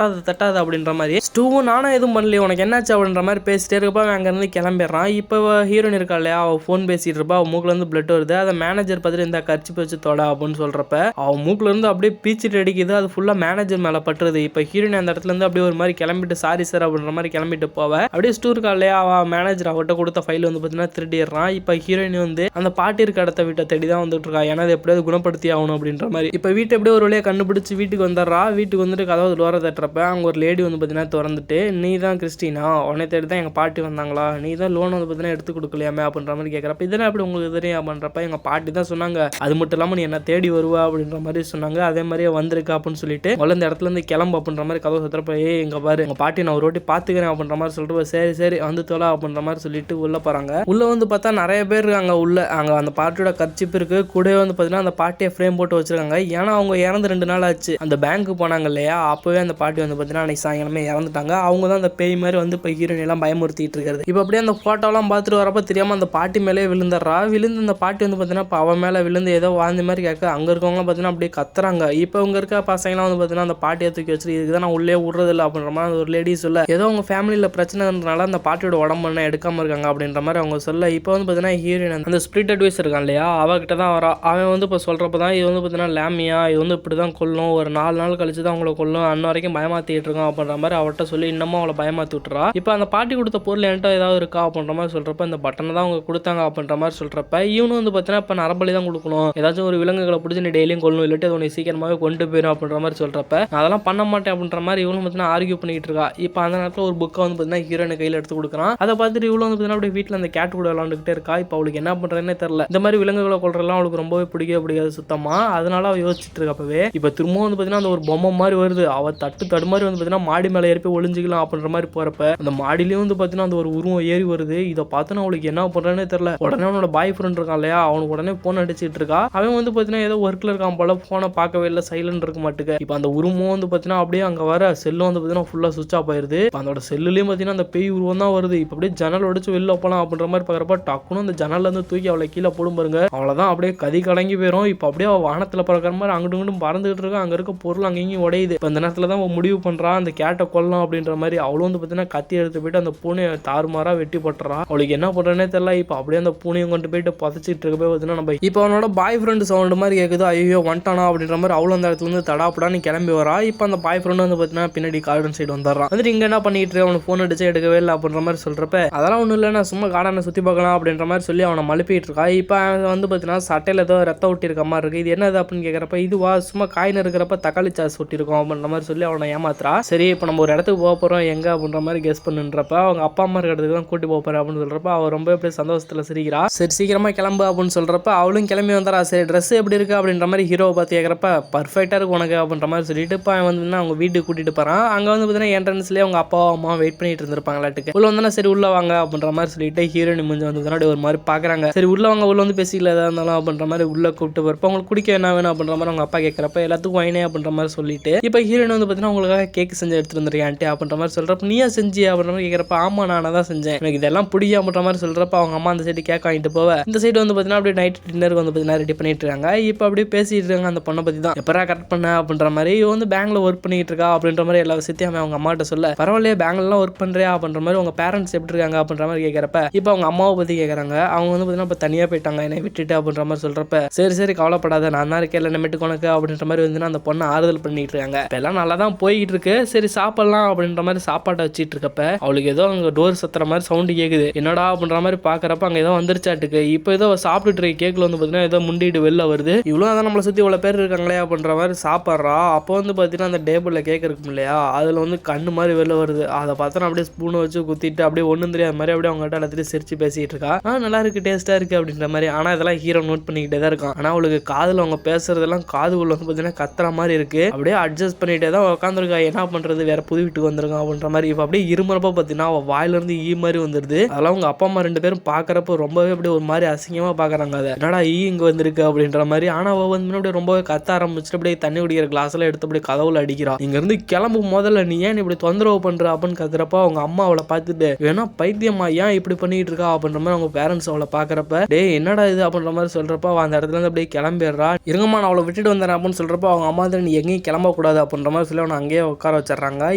தட்டாத அப்படின்ற மாதிரி. ஸ்டூவும் நானும் எதுவும் பண்ணல, உனக்கு என்னாச்சு அப்படின்ற மாதிரி பேசிட்டே இருக்கப்ப அவன் அங்கேருந்து கிளம்பிடுறான். இப்போ ஹீரோயின் இருக்கா இல்லையா, அவள் ஃபோன் பேசிட்டு இருப்பா, அவன் மூக்குல இருந்து பிளட் வருது. அதை மேனேஜர் பார்த்துட்டு இந்த கர்ச்சி வச்சு தொட அப்படின்னு சொல்றப்ப அவன் மூக்குல இருந்து அப்படியே பீச்சிட்டு அடிக்குது. அது ஃபுல்லா மேனேஜர் மேல பட்டுறது. இப்போ ஹீரோயின் அந்த இடத்துல இருந்து அப்படியே ஒரு மாதிரி கிளம்பிட்டு சாரி சார் அப்படின்ற மாதிரி கிளம்பிட்டு போவ அப்படியே ஸ்டூர் இருக்கா இல்லையா, அவன் மேனேஜர் அவட்ட கொடுத்த ஃபைல் வந்து பார்த்தீங்கன்னா திருடிடுறான். இப்போ ஹீரோயின் வந்து அந்த பாட்டி இருக்க இடத்த வீட்டை தேடி தான் வந்துட்டு இருக்கா, ஏன்னா அது எப்படியாவது குணப்படுத்தி ஆகணும் அப்படின்ற மாதிரி. இப்போ வீட்டை எப்படியோ ஒரு வழியாக கண்டுபிடிச்சு வீட்டுக்கு வந்துடுறா. வீட்டுக்கு வந்துட்டு கதவு டோரை தட்டுறப்ப அங்கே ஒரு லேடி வந்து பார்த்தீங்கன்னா திறந்துட்டு, நீ தான் கிறிஸ்டினா, உடனே தேடி தான் எங்கள் பாட்டி வந்தாங்களா, நீ தான் லோன் வந்து பார்த்தீங்கன்னா எடுத்து கொடுக்கலையாமே அப்படின்ற மாதிரி கேட்குறப்ப இதெல்லாம் எப்படி உங்களுக்கு தெரியும் அப்படின்றப்ப எங்கள் பாட்டி தான் சொன்னாங்க, அது மட்டும் இல்லாமல் நீ என்ன தேடி வருவா அப்படின்ற மாதிரி சொன்னாங்க, அதே மாதிரியே வந்திருக்கா அப்படின்னு சொல்லிட்டு முதல்ல இந்த இடத்துல இருந்து கிளம்பு அப்படின்ற மாதிரி கதவு சத்துறப்ப எங்க பாரு எங்கள் பாட்டி நான் ஒரு வாட்டி பார்த்துக்கிறேன் அப்படின்ற மாதிரி சொல்லிட்டு சரி வந்து தொலை அப்படின்ற மாதிரி சொல்லிட்டு உள்ள போகிறாங்க. உள்ள வந்து பார்த்தா நிறைய பேர் இருக்காங்க. உள்ள அங்கே அந்த பாட்டியோட கர்ச்சிப்பு இருக்கு, கூட வந்து பார்த்தீங்கன்னா அந்த பாட்டியை ஃப்ரேம் போட்டு வச்சிருக்காங்க. ஏன்னா அவங்க இறந்து 2 நாள் ஆச்சு. அந்த பேங்க்கு போனாங்க இல்லையா, அப்போவே அந்த பாட்டி வந்து பார்த்தீங்கன்னா அன்னைக்கு சாயங்காலமே இறந்துட்டாங்க. அவங்க தான் அந்த பேய் மாதிரி வந்து இப்போ ஹீரோயின் எல்லாம் பயமுறுத்திட்டு இருக்காரு. இப்போ அப்படியே அந்த ஃபோட்டோலாம் பார்த்துட்டு வரப்ப தெரியாம அந்த பாட்டி மேலே விழுந்துடுறா. விழுந்து அந்த பாட்டி வந்து பார்த்தீங்கன்னா இப்போ அவன் மேலே விழுந்து ஏதோ வாழ்ந்த மாதிரி கேட்க அங்கே இருக்கவங்களாம் பார்த்தீங்கன்னா அப்படியே கத்துறாங்க. இப்போ இங்கே இருக்க பசங்களாம் வந்து பார்த்தீங்கன்னா அந்த பாட்டியை தூக்கி வச்சுட்டு இதுக்கு தான் நான் உள்ளே விடுறதில்லை அப்படின்ற மாதிரி ஒரு லேடி சொல்ல, ஏதோ அவங்க ஃபேமிலியில் பிரச்சனைன்றனால அந்த பாட்டியோட உடம்பு எடுக்காமல் இருக்காங்க அப்படின்ற மாதிரி அவங்க சொல்ல, இப்போ வந்து பார்த்தீங்கன்னா ஹீரோயின் அந்த ஸ்பிரிட் அட்வைஸ் இருக்கான் இல்லையா, அவகிட்ட தான் வரா. அவன் வந்து இப்போ சொல்கிறப்ப தான் இது வந்து பார்த்தீங்கன்னா லேமியா, இது வந்து இப்படி தான் கொல்லும், ஒரு 4 நாள் கழிச்சு தான் அவங்கள கொல்லும், அன்ன வரைக்கும் பயமாற்றிட்டு இருக்கோம் அப்படின்ற மாதிரி அவட்ட சொல்லி இன்னமும் அவளை பயமாற்றி விட்டுறா. இப்போ அந்த பாட்டி கொடுத்த பொருள் என்கிட்ட ஏதாவது இருக்கா அப்படின்ற மாதிரி சொல்கிறப்ப இந்த பட்டனை தான் அவங்க கொடுத்தாங்க அப்படின்ற மாதிரி சொல்கிறப்ப இவனு வந்து பார்த்தீங்கன்னா இப்போ நரபலி தான் கொடுக்கணும், ஏதாச்சும் ஒரு விலங்குகளை பிடிச்சி நீ டெய்லியும் கொள்ளணும், இல்லாட்டி அது உன்னை சீக்கிரமாகவே கொண்டு போயிடும் அப்படின்ற மாதிரி சொல்கிறப்ப நான் அதெல்லாம் பண்ண மாட்டேன் அப்படின்ற மாதிரி இவனும் பார்த்தீங்கன்னா ஆர்கியூ பண்ணிட்டு இருக்கா. இப்போ அந்த நேரத்தில் ஒரு புக்கை வந்து பார்த்தீங்கன்னா ஹீரோயின் கையில் எடுத்து கொடுக்குறான். அதை பார்த்துட்டு இவ்வளோ வந்து பார்த்தீங்கன்னா அப்படியே வீட்டில் அந்த கேட் கூட விளாண்டுக்கிட்டே இருக்கா. இப்போ அவளுக்கு என்ன பண்ணுறதுன்னே தெரியல. இந்த மாதிரி விலங்குகளை கொள்றதுலாம் அவளுக்கு ரொம்பவே பிடிக்காது சுத்தமாக. அதனால அவள் யோசிச்சுட்டு இருக்கப்பவே இப்போ திரும்பவும் வந்து பார்த்தீங்கன்னா அந்த ஒரு பொம்மை மாதிரி வருது. அவள் தடு மாதிரி வந்து பார்த்தீங்கன்னா மாடி மேலே ஏறி போய் ஒளிஞ்சிக்கலாம் அப்படின்ற மாதிரி போகிறப்ப அந்த மாடியிலேயும் வந்து பார்த்தீங்கன்னா அந்த ஒரு உருவம் ஏறி வருது. இதை பார்த்து அவளுக்கு என்ன பண்ணுறேன்னே தெரியல. உடனே அவனோட பாய் ஃப்ரெண்ட் இருக்கான் இல்லையா, அவனுக்கு உடனே ஃபோன் அடிச்சுட்டு இருக்கா. அவன் வந்து பார்த்தீங்கன்னா ஏதோ ஒர்க்கில் இருக்கான் போல, ஃபோனை பார்க்கவே இல்லை, சைலண்ட் இருக்க மாட்டுக்கு. இப்போ அந்த உருவம் வந்து பார்த்தீங்கன்னா அப்படியே அங்கே வர செல்லும் வந்து பார்த்தீங்கன்னா ஃபுல்லாக சுவிட்ச் ஆஃப் ஆயிருது. அதோட செல்லுலேயும் பார்த்தீங்கன்னா அந்த பேய் உருவம் தான் வருது. இப்போ அப்படியே ஜன்னல் உடைச்சு வெளில போகலாம் அப்படின்ற மாதிரி பார்க்குறப்ப டக்குன்னு அந்த ஜன்னல்ல இருந்து தூக்கி அவளை கீழே போடும் பாருங்க. அவ்வளோதான் அப்படியே கதி கலங்கி போயிடும். இப்போ அப்படியே அவள் வானத்தில் பறக்கிற மாதிரி அங்கிட்டு இங்கிட்டும் பறந்துகிட்டு இருக்கா. அங்கே இருக்க பொருள் அங்கேயும் உடையுது. இப்போ அந்த நேரத்தில் தான் அவள் முடிவு பண்ணுறா அந்த கேட்டை கொல்லலாம் அப்படின்ற மாதிரி. அவளும் வந்து பார்த்தீங்கன்னா கத்தி எடுத்து போயிட்டு அந்த பூனையை தாறுமாறா வெட்டி போட்டுறா. அவளுக்கு என்ன பண்ணுறேன்னே தெரியல. இப்போ அப்படியே அந்த பூனையும் கொண்டு போயிட்டு புதைச்சிட்டு இருக்க போய் பார்த்தீங்கன்னா நம்ம இப்போ அவனோட பாய் ஃப்ரெண்டு சவுண்டு மாதிரி கேட்குது. ஐயோ வந்துட்டானா அப்படின்ற மாதிரி அவளும் அந்த இடத்துல வந்து தடாப்படான்னு கிளம்பி வரா. இப்போ அந்த பாய் ஃப்ரெண்டு வந்து பார்த்தீங்கன்னா பின்னாடி கார்டன் சைடு வந்துடுறான். வந்துட்டு இங்கே என்ன பண்ணிட்டு இருக்க, அவனுக்கு ஃபோன் அடிச்சு எடுக்கவே இல்லை அப்படின்ற மாதிரி சொல்கிறப்ப அதெல்லாம் ஒன்றும் இல்லை, நான் சும்மா கார்டனை சுற்றி பார்க்கலாம் அப்படின்ற மாதிரி சொல்லி அவனை மழுப்பிட்டு இருக்கா. இப்போ வந்து பார்த்தீங்கன்னா சட்டையில் ஏதோ ரத்தம் ஒட்டி இருக்க மாதிரி இருக்குது. இது என்னது அப்படின்னு கேட்குறப்ப இதுவா சும்மா காயின் இருக்கிறப்ப தக்காளி சாஸ் ஒட்டிருக்கோம் அப்படின்ற மாதிரி சொல்லி அவனை ஏமாத்துறா. சரி இப்போ நம்ம ஒரு இடத்துக்கு போக போகிறோம் எங்கே அப்படின்ற மாதிரி கெஸ் பண்ணுன்றப்ப அவங்க அப்பா அம்மா இருக்கிற இடத்துக்கு தான் கூட்டி போக போகிறேன் அப்படின்னு சொல்கிறப்ப அவள் ரொம்ப எப்படி சந்தோஷத்தில் சிரிக்கிறா. சரி சீக்கிரமாக கிளம்பு அப்படின்னு சொல்கிறப்ப அவளும் கிளம்பி வந்துடா. சரி ட்ரெஸ் எப்படி இருக்குது அப்படின்ற மாதிரி ஹீரோவை பார்த்து கேட்குறப்ப பர்ஃபெக்டாக இருக்கும் உனக்கு அப்படின்ற மாதிரி சொல்லிட்டு இப்போ அவன் வந்து அவங்க வீட்டுக்கு கூட்டிகிட்டு போகிறான். அங்கே வந்து பார்த்தீங்கன்னா என்ட்ரன்ஸ்லேயே அவங்க அப்பா அம்மா வெயிட் பண்ணிட்டு இருந்திருப்பாங்களாட்டுக்கு. உள்ள வந்தோன்னா சரி உள்ள வாங்க அப்படின்ற மாதிரி சொல்லிட்டு ஹீரோயின் முடிஞ்சு வந்து ஒரு மாதிரி பார்க்குறாங்க. சரி உள்ள வாங்க, உள்ள வந்து பேசிக்கல எதாக இருந்தாலும் அப்படின்ற மாதிரி உள்ள கூப்பிட்டு வரப்போ அவங்களுக்கு குடிக்க என்ன வேணும் அப்படின்ற மாதிரி அவங்க அப்பா கேட்குறப்ப எல்லாத்துக்கும் வைனே அப்படின்ற மாதிரி சொல்லிட்டு இப்போ ஹீரோயின் வந்து பார்த்தீங்கன்னா உங்களுக்காக கேக் செஞ்சு எடுத்துட்டு வந்துருக்கேன் ஆண்டி அப்படின்ற மாதிரி சொல்கிறப்ப நீயா செஞ்சியா அப்படின்ற மாதிரி கேட்குறப்ப ஆமா நான் தான் செஞ்சேன், எனக்கு இதெல்லாம் பிடிக்கும் அப்படின்ற மாதிரி சொல்கிறப்ப அவங்க அம்மா அந்த சைடு கேக் வாங்கிட்டு போவ இந்த சைடு வந்து பார்த்தீங்கன்னா அப்படியே நைட் டின்னருக்கு வந்து பார்த்தீங்கன்னா ரெடி பண்ணிட்டு இருக்காங்க. இப்போ அப்படியே பேசிட்டு இருக்காங்க அந்த பொண்ணை பற்றி தான். எப்பரா கரெக்ட் பண்ண அப்படின்ற மாதிரி இவ வந்து பேங்க்ல ஒர்க் பண்ணிட்டு இருக்கா அப்படின்ற மாதிரி எல்லா விஷயத்தையும் அவங்க அம்மாட்ட சொல்ல பரவாயில்லையே பேங்க்லாம் ஒர்க் பண்ணுறியா அப்படின்ற மாதிரி உங்க பேரண்ட்ஸ் எப்படி இருக்காங்க அப்படின்ற மாதிரி கேட்குறப்ப இப்போ அவங்க அம்மாவை பற்றி கேட்குறாங்க. அவங்க வந்து பார்த்தீங்கன்னா இப்போ தனியாக போயிட்டாங்க என்னை விட்டுட்டு அப்படின்ற மாதிரி சொல்கிறப்ப சரி கவலைப்படாத நான் தான் இருக்கேன் நிமிட்டுக்கு உனக்கு அப்படின்ற மாதிரி வந்து அந்த பொண்ணை ஆறுதல் பண்ணிட்டு இருக்காங்க. இப்போ எல்லாம் நல்லா தான் போய்கிட்டு இருக்கு. சரி சாப்பிடலாம் அப்படின்ற மாதிரி சாப்பாட்டை வச்சுட்டு இருக்கப்ப அவளுக்கு ஏதோ அங்கே டோர் சத்துற மாதிரி சவுண்டு கேட்குது. என்னடா அப்படின்ற மாதிரி பார்க்குறப்ப அங்கே ஏதோ வந்துருச்சாட்டுக்கு. இப்போ ஏதோ சாப்பிட்டுட்டு இருக்க கேக்கில் வந்து பார்த்தீங்கன்னா ஏதோ முண்டிட்டு வெளில வருது. இவ்வளோ தான் நம்மளை சுற்றி இவ்வளோ பேர் இருக்காங்களே அப்படின்ற மாதிரி சாப்பிட்றா. அப்போ வந்து பார்த்தீங்கன்னா அந்த டேபிளில் கேக் இருக்கும் இல்லையா, அதில் வந்து கண்ணு மாதிரி வெளில வருது. அதை பார்த்தா அப்படியே ஸ்பூனை வச்சு குத்திட்டு அப்படியே ஒன்றும் தெரியாத மாதிரி அப்படியே அவங்ககிட்ட எல்லாத்தையும் சிரிச்சு பேசிகிட்டு இருக்கா. நல்லா இருக்கு, டேஸ்ட்டாக இருக்குது அப்படின்ற மாதிரி. ஆனால் இதெல்லாம் ஹீரோ நோட் பண்ணிக்கிட்டே தான் இருக்கான். ஆனால் அவளுக்கு காதில் அவங்க பேசுறதெல்லாம் காதுக்குள்ள வந்து பார்த்தீங்கன்னா கத்துற மாதிரி இருக்குது. அப்படியே அட்ஜஸ்ட் பண்ணிகிட்டே தான் உட்காந்துருக்கா. என்ன பண்ணுறது, வேற புது வீட்டுக்கு வந்திருக்கான் அப்படின்ற மாதிரி. இப்போ அப்படியே இருமுறப்ப பார்த்தீங்கன்னா அவள் வாயிலிருந்து ஈ மாதிரி வந்துடுது. அதெல்லாம் அவங்க அப்பா அம்மா 2 பேரும் பார்க்குறப்ப ரொம்பவே அப்படியே ஒரு மாதிரி அசிங்கமாக பார்க்குறாங்க. அதை என்னடா ஈ இங்கே வந்திருக்கு அப்படின்ற மாதிரி. ஆனால் அவள் வந்து அப்படியே ரொம்பவே கத்த ஆரம்பிச்சுட்டு அப்படியே தண்ணி குடிக்கிற கிளாஸ்லாம் எடுத்து அப்படியே கதவுல அடிக்கிறான். இங்கேருந்து கிளம்பு முதல்ல, நீ ஏன் இப்படி தொந்தரவு பண்ணுற அப்படின்னு கத்துறப்ப அவங்க அம்மா அவளை பார்த்துட்டு வேணா பைத்தியமா ஏன் இப்படி பண்ணிட்டு இருக்கா அப்படின்ற மாதிரி அவங்க பேரண்ட்ஸ் அவளை பார்க்குறப்ப டே என்னடா இது அப்படின்ற மாதிரி சொல்கிறப்ப அவள் அந்த இடத்துல இருந்து அப்படியே கிளம்பிடுறா. இருங்கம்மா நான் அவளை விட்டுட்டு வந்தேன் அப்படின்னு சொல்கிறப்ப அவங்க அம்மா நீ எங்கேயும் கிளம்பக்கூடாது அப்படின்ற மாதிரி சொல்லி அவனை அங்கேயே உட்கார வச்சிடறாங்க.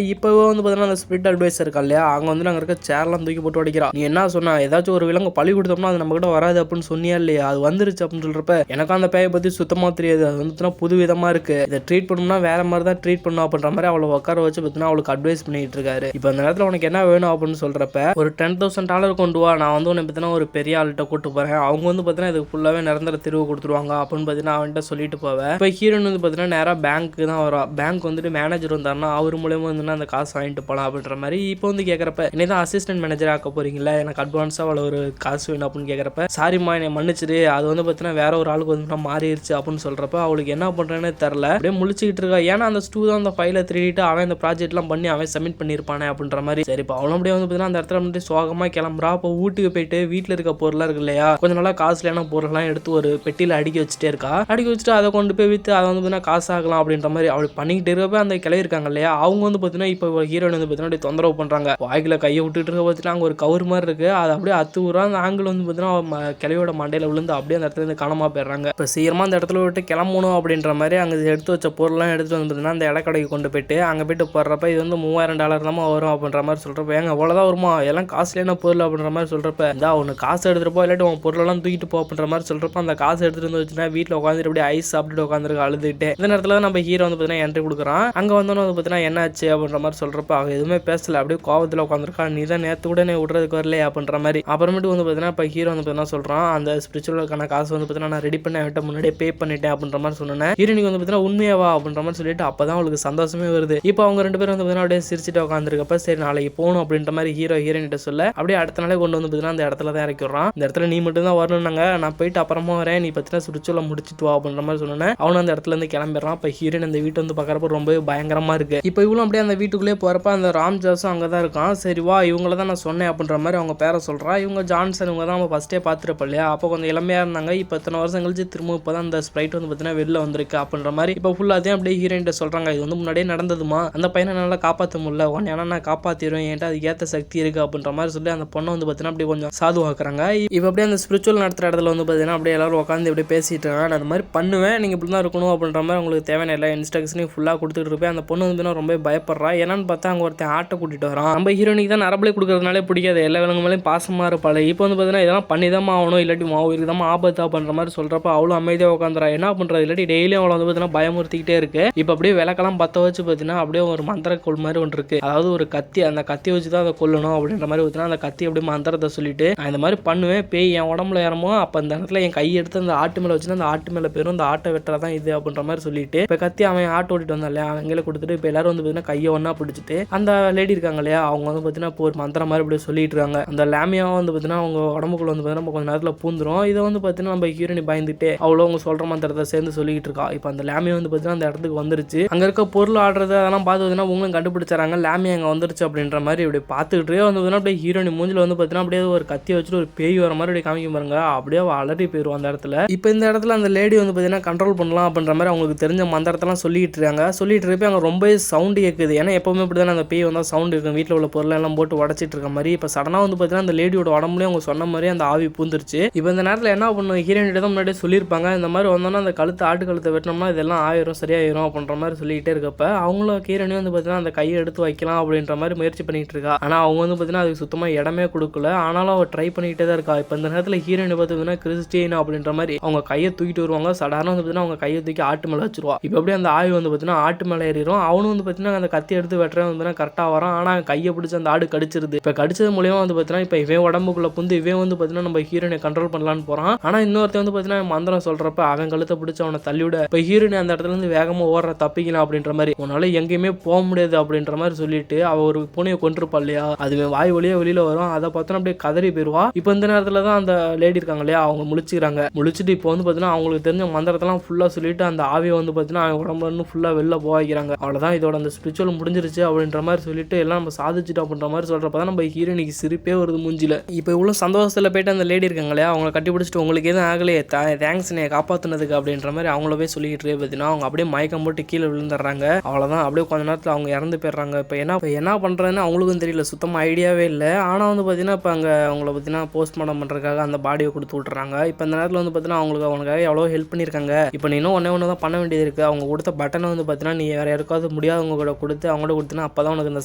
இப்போ வந்து பார்த்தீங்கன்னா அந்த ஸ்பிரிட் அட்வைசர் இருக்கா இல்லையா, அங்கே வந்து அங்கே இருக்க சேர்லாம் தூக்கி போட்டு உடைக்கிறான். நீ என்ன சொன்னா, ஏதாச்சும் ஒரு விலங்கு பழி கொடுத்தோம்னா அது நம்ம கிட்ட வராது அப்படின்னு சொன்னியா இல்லையா, அது வந்துருச்சு அப்படின்னு சொல்கிறப்ப எனக்கு அந்த பேயை பற்றி சுத்தமாக தெரியாது, அது வந்து புது விதமாக இருக்கு, இதை ட்ரீட் பண்ணணும்னா வேற மாதிரி தான் ட்ரீட் பண்ணும் அப்படின்ற மாதிரி அவளை உட்கார வச்சு பார்த்தீங்கன்னா அவளுக்கு அட்வைஸ் பண்ணிட்டு இருக்காரு. இப்போ அந்த நேரத்தில் உனக்கு என்ன வேணும் அப்படின்னு சொல்கிறப்ப ஒரு $10,000 கொண்டு வா, நான் வந்து உன்னை பார்த்தீங்கன்னா ஒரு பெரிய ஆள்கிட்ட கூட்டு போகிறேன், அவங்க வந்து பார்த்தீங்கன்னா இதுக்கு ஃபுல்லாகவே நிரந்தர தீர்வு கொடுத்துருவாங்க அப்படின்னு பார்த்தீங்கன்னா அவன்கிட்ட சொல்லிட்டு போவேன். இப்போ ஹீரோன் வந்து பார்த்தீங்கன்னா நேராக பேங்க்கு தான் வரா. பேங்க் வந்துட்டு மேனேஜர் வந்தாருன்னா அவர் மூலமா வந்து அந்த காசு வாங்கிட்டு போகலாம் அப்படின்ற மாதிரி. இப்போ வந்து கேட்குறப்ப என்னை தான் அசிஸ்டன்ட் மேனேஜர் ஆக்க போறீங்களா, எனக்கு அட்வான்ஸாக அவ்வளோ ஒரு காசு வேணும் அப்படின்னு கேட்குறப்ப சாரிம்மா என்னை மன்னிச்சிரு, அது வந்து பார்த்தீங்கன்னா வேற ஒரு ஆளுக்கு வந்து மாறிடுச்சு அப்படின்னு சொல்கிறப்ப அவளுக்கு என்ன பண்ணுறேன்னு தெரில, அப்படியே முழிச்சிக்கிட்டு இருக்கா. ஏன்னா அந்த ஸ்டூ தான் அந்த ஃபைலை திருடிட்டு அவன் இந்த ப்ராஜெக்ட்லாம் பண்ணி அவன் சப்மிட் பண்ணியிருப்பானே அப்படின்ற மாதிரி. சரி இப்போ அவளும் அப்படியே வந்து பார்த்தீங்கன்னா அந்த இடத்துல வந்து சோகமாக கிளம்புறா. இப்போ வீட்டுக்கு போயிட்டு வீட்டில் இருக்க பொருளாக இருக்கு இல்லையா, கொஞ்சம் நல்லா காஸ்ட்லியான பொருள்லாம் எடுத்து ஒரு பெட்டியில் அடுக்கி வச்சுட்டே இருக்கா. அடுக்கி வச்சுட்டு அதை கொண்டு போய் விற்று அதை வந்து பார்த்தீங்கன்னா காசு ஆகலாம் அப்படின்ற மாதிரி அவள் பண்ணிக்கிட்டு இருக்கப்ப அந்த கிளை இருக்காங்க இல்லையா, அவங்க வந்து பார்த்தீங்கன்னா இப்போ ஹீரோயின் வந்து பார்த்தீங்கன்னா தொந்தரவு பண்ணுறாங்க. வாய்க்குள்ள கையை விட்டுட்டு இருக்க பார்த்தீங்கன்னா அங்கே ஒரு கவர் மாதிரி இருக்கு, அது அப்படியே அத்துவுறா. அந்த ஆங்கிள் வந்து பார்த்தீங்கன்னா கிளையோட மண்டையில் விழுந்து அப்படியே அந்த இடத்துல இருந்து காணாம போயிடுறாங்க. இப்போ சீக்கிரமாக அந்த இடத்துல விட்டு கிளம்பணும் அப்படின்ற மாதிரி அங்கே எடுத்து வச்ச பொருள்லாம் எடுத்துட்டு வந்து பார்த்தீங்கன்னா அந்த இடக்கடைக்கு கொண்டு போயிட்டு அங்கே போயிட்டு போடுறப்ப இது வந்து $3000 தான் வரும் அப்படின்ற மாதிரி சொல்கிறப்ப ஏங்க அவ்வளோதான் வருமா, எல்லாம் காஸ்ட்லியான பொருள் அப்படின்ற மாதிரி சொல்கிறப்ப இந்தா ஒன்று காசு எடுத்துகிட்டு போ, இல்லாட்டி உன் பொருளெல்லாம் தூக்கிட்டு போ அப்படின்ற மாதிரி சொல்கிறப்ப அந்த காசு எடுத்துகிட்டு வந்து வச்சுன்னா வீட்டில் உட்காந்துட்டு அப்படியே ஐஸ் சாப்பிட்டுட்டு உட்காந்துருக்கு அழுதுட்டு. இந்த நேரத்தில் தான் நம்ம ஹீரோ வந்து பார்த்தீங்கன்னா என்ட்ரி கொடுக்குறான். அங்கே வந்தோன்னு வந்து பார்த்தீங்கன்னா என்னாச்சு அப்படின்ற மாதிரி சொல்கிறப்ப அவன் எதுவுமே பேசல, அப்படியே கோவத்தில் உட்காந்துருக்கான். நீ தான் நேற்று கூட விடுறதுக்கு வரலையே அப்படின்ற மாதிரி. அப்புறமேட்டு வந்து பார்த்தீங்கன்னா இப்போ ஹீரோ வந்து பார்த்தீங்கன்னா சொல்கிறான் அந்த ஸ்பிரிச்சுவலுக்கான காசு வந்து பார்த்தீங்கன்னா நான் ரெடி பண்ண விட்ட முன்னாடியே பே பண்ணிட்டேன் அப்படின்ற மாதிரி சொன்னேன். ஹீரோனிக்கு வந்து பார்த்தீங்கன்னா உண்மையாவா அப்படின்ற மாதிரி சொல்லிட்டு அப்போ தான் அவளுக்கு சந்தோஷமே வருது. இப்போ அவங்க 2 பேரும் வந்து பார்த்தீங்கன்னா அப்படியே சிரிச்சுட்டு உட்காந்துருக்கப்ப சரி நாளைக்கு போகணும் அப்படின்ற மாதிரி ஹீரோயின்கிட்ட சொல்ல அப்படியே அடுத்த நாளே கொண்டு வந்து பார்த்தீங்கன்னா அந்த இடத்துல தான் இறக்கி விடுறான். இந்த இடத்துல நீ மட்டும் தான் வரணும்னாங்க, நான் போயிட்டு அப்புறமா வரேன், நீ பார்த்தீங்கன்னா ஸ்பிரிச்சுவலை முடிச்சுட்டு வா அப்படின்ற மாதிரி சொன்னேன். அவனும் அந்த இடத்துல இருந்து கிளம்பிடுறான். இப்போ ஹீரோயின் அந்த வீட்டை வந்து பார்க்குறப்ப ரொம்பவே பயங்கரமாக இருக்கு. இப்போ இவளும் அப்படியே அந்த வீட்டுக்குள்ளே போகிறப்ப அந்த ராம்ஜாஸும் அங்கே தான் இருக்கான். சரி வா இவங்கள தான் நான் சொன்னேன் அப்படின்ற மாதிரி அவங்க பேரை சொல்கிறா. இவங்க ஜான்சன் இவங்க தான் நம்ம ஃபஸ்ட்டே பார்த்துருப்போம் இல்லையா, அப்போ கொஞ்சம் இளமையாக இருந்தாங்க. இப்போ இத்தனை வருஷம் கழிச்சு திரும்ப இப்போ தான் அந்த ஸ்ப்ரைட் வந்து பார்த்தீங்கன்னா வெளில வந்திருக்கு அப்படின்ற மாதிரி இப்போ ஃபுல்லாத்தையும் அப்படியே ஹீரோயின்ட்ட சொல்கிறாங்க. இது வந்து முன்னாடியே நடந்ததுமா, அந்த பையனை நல்லா காப்பாற்ற முடியல, உன்னை ஏன்னா நான் காப்பாற்றிடுவேன், என்கிட்ட அதுக்கு ஏற்ற சக்தி இருக்குது அப்படின்ற மாதிரி சொல்லி அந்த பொண்ணை வந்து பார்த்தீங்கன்னா அப்படியே கொஞ்சம் சாதுவாக்குறாங்க. இப்போ அப்படியே அந்த ஸ்பிரிச்சுவல் நடத்துகிற இடத்துல வந்து பார்த்தீங்கன்னா அப்படியே எல்லாரும் உட்காந்து அப்படியே பேசிட்டு இருக்காங்க. நான் அந்த மாதிரி பண்ணுவேன், நீங்கள் இப்படி தான் இருக்கணும் அப்படின்ற மாதிரி உங்களுக்கு தேவையான எல்லா இன்ஸ்ட்ரக்ஷனையும் ஃபுல்லாக கொடுத்துட்டு இருப்பேன். அந்த பொண்ணு வந்து ரொம்ப பயப்படுறா. என்னன்னு பார்த்தா அங்கே ஒருத்தன் ஆட்டை கூட்டிகிட்டு வரான். நம்ம ஹீரோனிக்கு தான் நரம்பலை கொடுக்கறதுனாலே பிடிக்காது, எல்லா விலங்கு மேலேயும் பாசமாக இருப்பாள். இப்போ வந்து பார்த்தீங்கன்னா இதெல்லாம் பண்ணிதான் ஆகணும், இல்லாட்டி மாவு இருக்குதான் ஆபத்தா பண்ணுற மாதிரி சொல்கிறப்ப அவளும் அமைதியாக உட்காந்துறா. என்ன பண்ணுறது, இல்லாட்டி டெய்லியும் அவளை வந்து பார்த்தீங்கன்னா பயமுறுத்திக்கிட்டே இருக்கு. இப்போ அப்படியே விளக்கெல்லாம் பற்ற வச்சு பார்த்தீங்கன்னா அப்படியே ஒரு மந்திரக்கோள் மாதிரி ஒன்று இருக்குது, அதாவது ஒரு கத்தி, அந்த கத்தி வச்சு தான் அதை கொல்லணும் அப்படின்ற மாதிரி பார்த்தீங்கன்னா அந்த கத்தி அப்படியே மந்திரத்தை சொல்லிட்டு நான் இந்த மாதிரி பண்ணுவேன், பேய் என் உடம்புல ஏறமோ அப்போ அந்த இடத்துல என் கையை எடுத்து அந்த ஆட்டு மேலே வச்சுன்னா அந்த ஆட்டு மேலே பேரும் அந்த ஆட்டை வெட்டுறதான் இது அப்படின்ற மாதிரி சொல்லிட்டு இப்போ கத்தி அவன் ஆட்டை ஓட்டிட்டு வந்தான் இல்லையா, அவங்கள கொடுத்துட்டு இப்போ எல்லாரும் வந்து பார்த்தீங்கன்னா கையை ஒன்றா பிடிச்சிட்டு அந்த லேடி இருக்காங்க இல்லையா, அவங்க வந்து பார்த்தீங்கன்னா இப்போ ஒரு மந்திரம் மாதிரி இப்படி சொல்லிட்டு இருக்காங்க. அந்த லேமியாவும் வந்து பார்த்தீங்கன்னா அவங்க உடம்புக்குள்ள வந்து பார்த்தீங்கன்னா கொஞ்சம் நேரத்தில் பூந்துரும். இதை வந்து பார்த்தீங்கன்னா நம்ம ஹீரோனி பயந்துட்டு அவ்வளோ அவங்க சொல்கிற மந்திரத்தை சேர்ந்து சொல்லிட்டு இருக்கா. இப்போ அந்த லேமியா வந்து பார்த்தீங்கன்னா அந்த இடத்துக்கு வந்துருச்சு. அங்கே இருக்க பொருள் ஆடுறது அதெல்லாம் பார்த்து பார்த்தீங்கன்னா உங்களும் கண்டுபிடிச்சாங்க லேமியா அங்கே வந்துருச்சு அப்படின்ற மாதிரி இப்படி பார்த்துக்கிட்டே வந்து பார்த்தீங்கன்னா அப்படியே ஹீரோனி மூஞ்சில் வந்து பார்த்தீங்கன்னா அப்படியே ஒரு கத்தியை வச்சுட்டு ஒரு பேய் வர மாதிரி அப்படியே காமிக்க பாருங்க, அப்படியே அலறி போயிடும் அந்த இடத்துல. இப்போ இந்த இடத்துல அந்த லேடி வந்து பார்த்தீங்கன்னா கண்ட்ரோல் பண்ணலாம் அப்படின்ற மாதிரி அவங்களுக்கு தெரிஞ்ச மந்திரத்தெல்லாம் சொல்லிட்டு இருக்காங்க. சொல்லிட்டு இருப்பே அங்கே ரொம்ப சவுண்டு கேட்குது. ஏன்னா எப்பவுமே இப்படி தானே அந்த பேய் வந்தால் சவுண்டு இருக்கும், வீட்டில் உள்ள பொருள் எல்லாம் போட்டு உடச்சிட்டு இருக்க மாதிரி. இப்போ சடனாக வந்து பார்த்தீங்கன்னா அந்த லேடியோட உடம்புலேயும் அவங்க சொன்ன மாதிரி அந்த ஆவி பூந்துருச்சு. இப்போ இந்த நேரத்தில் என்ன பண்ணும், ஹீரோயின்கிட்ட தான் முன்னாடியே சொல்லியிருப்பாங்க இந்த மாதிரி வந்தோன்னா அந்த கழுத்து ஆட்டு கழுத்தை வெட்டினோம்னா இதெல்லாம் ஆயிரும் சரியாயிரும் அப்படின்ற மாதிரி சொல்லிகிட்டே இருக்கப்ப அவங்களும் ஹீரோயினி வந்து பார்த்தீங்கன்னா அந்த கையை எடுத்து வைக்கலாம் அப்படின்ற மாதிரி முயற்சி பண்ணிட்டு இருக்கா. ஆனால் அவங்க வந்து பார்த்தீங்கன்னா அதுக்கு சுத்தமாக இடமே கொடுக்கல. ஆனாலும் அவள் ட்ரை பண்ணிக்கிட்டே தான் இருக்கா. இப்போ இந்த நேரத்தில் ஹீரோயினை பார்த்தீங்கன்னா கிறிஸ்டியன் அப்படின்ற மாதிரி அவங்க கையை தூக்கிட்டு வருவாங்க. சடாரண வந்து பார்த்தீங்கன்னா அவங்க கையை தூக்கி ஆட்டு மேலே வச்சிருவா. இப்போ அப்படியே அந்த ஆய்வு வந்து பார்த்தீங்கன்னா ஆட்டு மேலே ஏறிடும். அவனும் வந்து பார்த்தீங்கன்னா அந்த கத்தி எடுத்து வெட்டுறேன் வந்து கரெக்டாக வரான். ஆனால் கையை பிடிச்சி அந்த ஆடு கடிச்சிருது. இப்போ கடிச்சது மூலியமாக வந்து பார்த்தீங்கன்னா இப்போ இவன் உடம்புக்குள்ள புந்து இவன் வந்து பார்த்தீங்கன்னா நம்ம ஹீரோயினை கண்ட்ரோல் பண்ணலான்னு போகிறான். ஆனால் இன்னொருத்தன் வந்து பார்த்தீங்கன்னா மந்திரம் சொல்கிறப்ப அவன் அவன் கழுத்தை பிடிச்சி அவனை தள்ளிவிட இப்போ ஹீரோனி அந்த இடத்துல இருந்து வேகமா ஓடுற தப்பிக்கலாம் அப்படின்ற மாதிரி உன்னால எங்கேயுமே போக முடியாது அப்படின்ற மாதிரி சொல்லிட்டு அவ ஒரு பூனையை கொண்டிருப்பா இல்லையா, அதுவே வாய் வழியா வெளியில வரும். அதை பார்த்தோன்னா அப்படியே கதறி போயிடுவா. இப்போ இந்த நேரத்துல தான் அந்த லேடி இருக்காங்க இல்லையா, அவங்க முழிச்சுக்கிறாங்க. முழிச்சுட்டு இப்போ வந்து பார்த்தீங்கன்னா அவங்களுக்கு தெரிஞ்ச மந்திரத்தெல்லாம் ஃபுல்லா சொல்லிட்டு அந்த ஆவியை வந்து பார்த்தீங்கன்னா அவங்க உடம்புல ஃபுல்லா வெளில போக வைக்கிறாங்க. அவ்வளோதான், இதோட அந்த ஸ்பிரிச்சுவல் முடிஞ்சிருச்சு அப்படின்ற மாதிரி சொல்லிட்டு எல்லாம் நம்ம சாதிச்சுட்டோம் அப்படின்ற மாதிரி சொல்றப்பதான் நம்ம ஹீரோனிக்கு சிரிப்பே வருது மூஞ்சில. இப்போ இவ்வளோ சந்தோஷத்துல போயிட்டு அந்த லேடி இருக்காங்க இல்லையா, அவங்களை கட்டி பிடிச்சிட்டு உங்களுக்கு எதுவும் ஆகலையே, தேங்க்ஸ் என்னை காப்பாத்துனதுக்கு அப்படின்ற மாதிரி அவங்கள போய் சொல்லிக்கிட்டு பார்த்தீங்கன்னா அவங்க அப்படியே மயக்கம் போட்டு கீழே விழுந்துடுறாங்க. அவ்வளோதான், அப்படியே கொஞ்ச நேரத்தில் அவங்க இறந்து போயிடுறாங்க. இப்போ என்ன பண்ணுறதுன்னு அவங்களுக்கும் தெரியல, சுத்தமாக ஐடியாவே இல்லை. ஆனால் வந்து பார்த்தீங்கன்னா இப்போ அங்கே அவங்கள பார்த்தீங்கன்னா போஸ்ட்மார்ட்டம் பண்ணுறதுக்காக அந்த பாடியை கொடுத்து விட்டுறாங்க. இப்போ இந்த நேரத்தில் வந்து பார்த்தீங்கன்னா அவனுக்காக எவ்வளோ ஹெல்ப் பண்ணியிருக்காங்க. இப்போ நீ இன்னும் ஒன்று தான் பண்ண வேண்டியது இருக்குது. அவங்க கொடுத்த பட்டனை வந்து பார்த்தீங்கன்னா நீ வேறு யாருக்காவது முடியாதவங்க கூட கொடுத்து அவங்கள்ட்ட கொடுத்தனா அப்போ தான் உனக்கு இந்த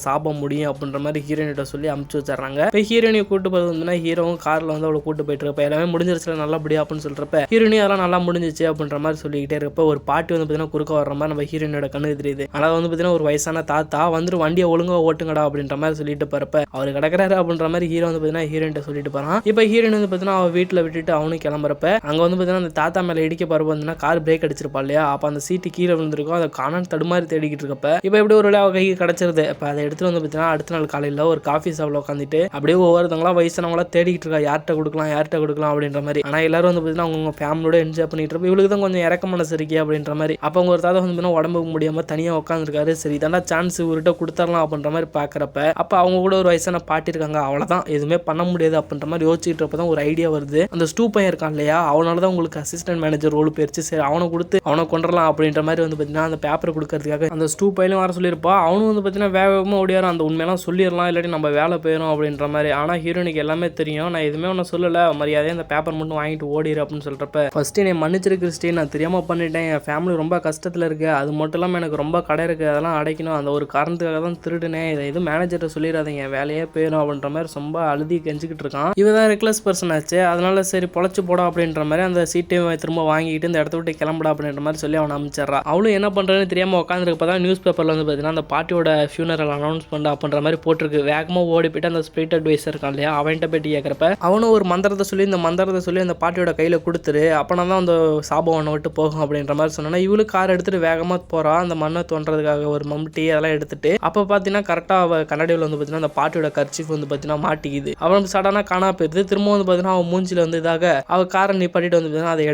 சாபம் முடியும் அப்படின்ற மாதிரி ஹீரோயினிட்ட சொல்லி அமுச்சு வச்சிடறாங்க. இப்போ ஹீரோயினியை கூட்டு போகிறது வந்து ஹீரோவும் காரில் வந்து அவளை கூட்டு போயிட்டு இருப்ப எல்லாமே முடிஞ்சிருச்சு நல்லபடியா அப்படின்னு சொல்கிறப்ப ஹீரோயினி அதெல்லாம் நல்லா முடிஞ்சிச்சு அப்படின்ற மாதிரி சொல்லிக்கிட்டே இருப்ப ஒரு பாட்டி வந்து பார்த்தீங்கன்னா குறுக்க வர்ற மாதிரி நம்ம ஹீரோயினோட கண்ணுக்கு தெரியுது. ஆனால் வந்து பார்த்தீங்கன்னா ஒரு வயசான தாத்தா வந்துட்டு வண்டியை ஒழுங்கா ஓட்டுங்கடா அப்படின்ற மாதிரி சொல்லிட்டு போறப்ப அவர் கிடக்கிறாரு அப்படின்ற மாதிரி ஹீரோ வந்து பார்த்தீங்கன்னா ஹீரோயின்ட்ட சொல்லிட்டு போறான். இப்போ ஹீரோயின் வந்து பார்த்தீங்கன்னா அவள் வீட்டில் விட்டுட்டு அவனும் கிளம்புறப்ப அங்கே வந்து பார்த்தீங்கன்னா அந்த தாத்தா மேலே இடிக்க பருவம் வந்து கார் பிரேக் அடிச்சிருப்பா இல்லையா, அப்போ அந்த சீட்டு கீழே விழுந்திருக்கும். அதை காணான்னு தடுமாறி தேடிக்கிட்டு இருக்கப்ப இப்போ எப்படி ஒரு அவள் கைக்கு கிடச்சிருது. இப்போ அதை எடுத்துட்டு வந்து பார்த்தீங்கன்னா அடுத்த நாள் காலையில் ஒரு காஃபி ஷாப்ல உட்காந்துட்டு அப்படியே ஒவ்வொருத்தவங்களா வயசானவங்களா தேடிக்கிட்டு இருக்கா, யார்கிட்ட கொடுக்கலாம் அப்படின்ற மாதிரி. ஆனால் எல்லாரும் வந்து பார்த்தீங்கன்னா அவங்க ஃபேமிலியோட என்ஜாய் பண்ணிட்டு இருப்போம். இவளுக்கு தான் கொஞ்சம் இறக்க மனசு இருக்கே அப்படின்ற மாதிரி. அப்போ அவங்க ஒரு தாத்தா வந்து உடம்புக்கு முடியாம தனியாக உட்காந்துருக்காரு. சரி தாண்டா சான்ஸ் இவர்கிட்ட கொடுத்துடலாம் அப்படின்ற மாதிரி பார்க்குறப்ப அப்போ அவங்க கூட ஒரு வயசான பாட்டி இருக்காங்க. அவ்வளோதான், எதுவுமே பண்ண முடியாது அப்படின்ற மாதிரி யோசிச்சுட்டு தான் ஒரு ஐடியா வருது. அந்த ஸ்டூ பையன் இருக்கான் இல்லையா, அவனால தான் உங்களுக்கு அசிஸ்டன்ட் மேனேஜர் ரோல் போயிருச்சு. சரி அவனை கொடுத்து அவனை கொண்டுடலாம் அப்படின்ற மாதிரி வந்து பார்த்தீங்கன்னா அந்த பேப்பர் கொடுக்கறதுக்காக அந்த ஸ்டூ பையனும் வர சொல்லியிருப்பா. அவனும் வந்து பார்த்தீங்கன்னா வேகமாக ஓடியாரும். அந்த உண்மையெல்லாம் சொல்லிடலாம், இல்லாட்டி நம்ம வேலை போயிடும் அப்படின்ற மாதிரி. ஆனால் ஹீரோனிக்கு எல்லாமே தெரியும். நான் எதுவுமே ஒன்றும் சொல்லலை, மரியாதையாக அந்த பேப்பர் மட்டும் வாங்கிட்டு ஓடிடு அப்படின்னு சொல்கிறப்ப ஃபர்ஸ்ட் என்னை மன்னிச்சிரு கிறிஸ்டி, நான் தெரியாமல் பண்ணிட்டேன், என் ஃபேமிலி ரொம்ப கஷ்டத்தில் இருக்குது, அது மட்டும் இல்லாமல் எனக்கு ரொம்ப கடை இருக்குது, அதெல்லாம் அடைக்கணும், அந்த ஒரு காரணத்துக்காக தான் திருடுனேன், இதை எதுவும் மேனேஜர்கிட்ட சொல்லிடாதீங்க, வேலையே போயிடும் அப்படின்ற மாதிரி ரொம்ப அழுதி கெஞ்சிக்கிட்டு இருக்கான். இவன் தான் ரெக்லஸ் பர்சன் ஆச்சு, அதனால சரி பொழைச்சு போடா அப்படின்ற மாதிரி அந்த சீட்டையும் திரும்ப வாங்கிட்டு இந்த இடத்த விட்டு கிளம்புடா அப்படின்ற மாதிரி சொல்லி அவனை அமைச்சிடறா. அவளும் என்ன பண்ணுறதுன்னு தெரியாமல் உட்காந்துருக்கப்ப தான் நியூஸ் பேப்பரில் வந்து பார்த்தீங்கன்னா அந்த பாட்டியோட ஃபியூனரல் அனௌன்ஸ்மெண்ட் அப்படின்ற மாதிரி போட்டிருக்கு. வேகமாக ஓடி போயிட்டு அந்த ஸ்பிரிட் அட்வைசர் இருக்கான் இல்லையா, அவன்கிட்ட போயிட்டு கேட்குறப்ப அவனும் ஒரு மந்திரத்தை சொல்லி இந்த மந்திரத்தை சொல்லி அந்த பாட்டியோட கையில் கொடுத்துரு, அப்போனா தான் அந்த சாபம் ஒன்று விட்டு போகும் அப்படின்ற மாதிரி சொன்னா. இவளுக்கு கார் எடுத்துட்டு வேகமாக போறா அந்த மண்ணை தோன்றதுக்காக ஒரு மம்டி அதெல்லாம் எடுத்துட்டு. அப்போ பார்த்தீங்கன்னா கரெக்டாக அவள் கண்ணாடியில் வந்து பார்த்தீங்கன்னா அந்த பாட்டியோட கர்ச்சீஃப் வந்து பார்த்தீங்கன்னா மாட்டிக்குது. அவன் சடனாக காணா போயிருது. திரும்ப வந்து பார்த்தீங்கன்னா அவன் மூஞ்சில வந்து இதாக அவள் காரை நிப்பாட்டிட்டு வந்து பார்த்தீங்கன்னா அதை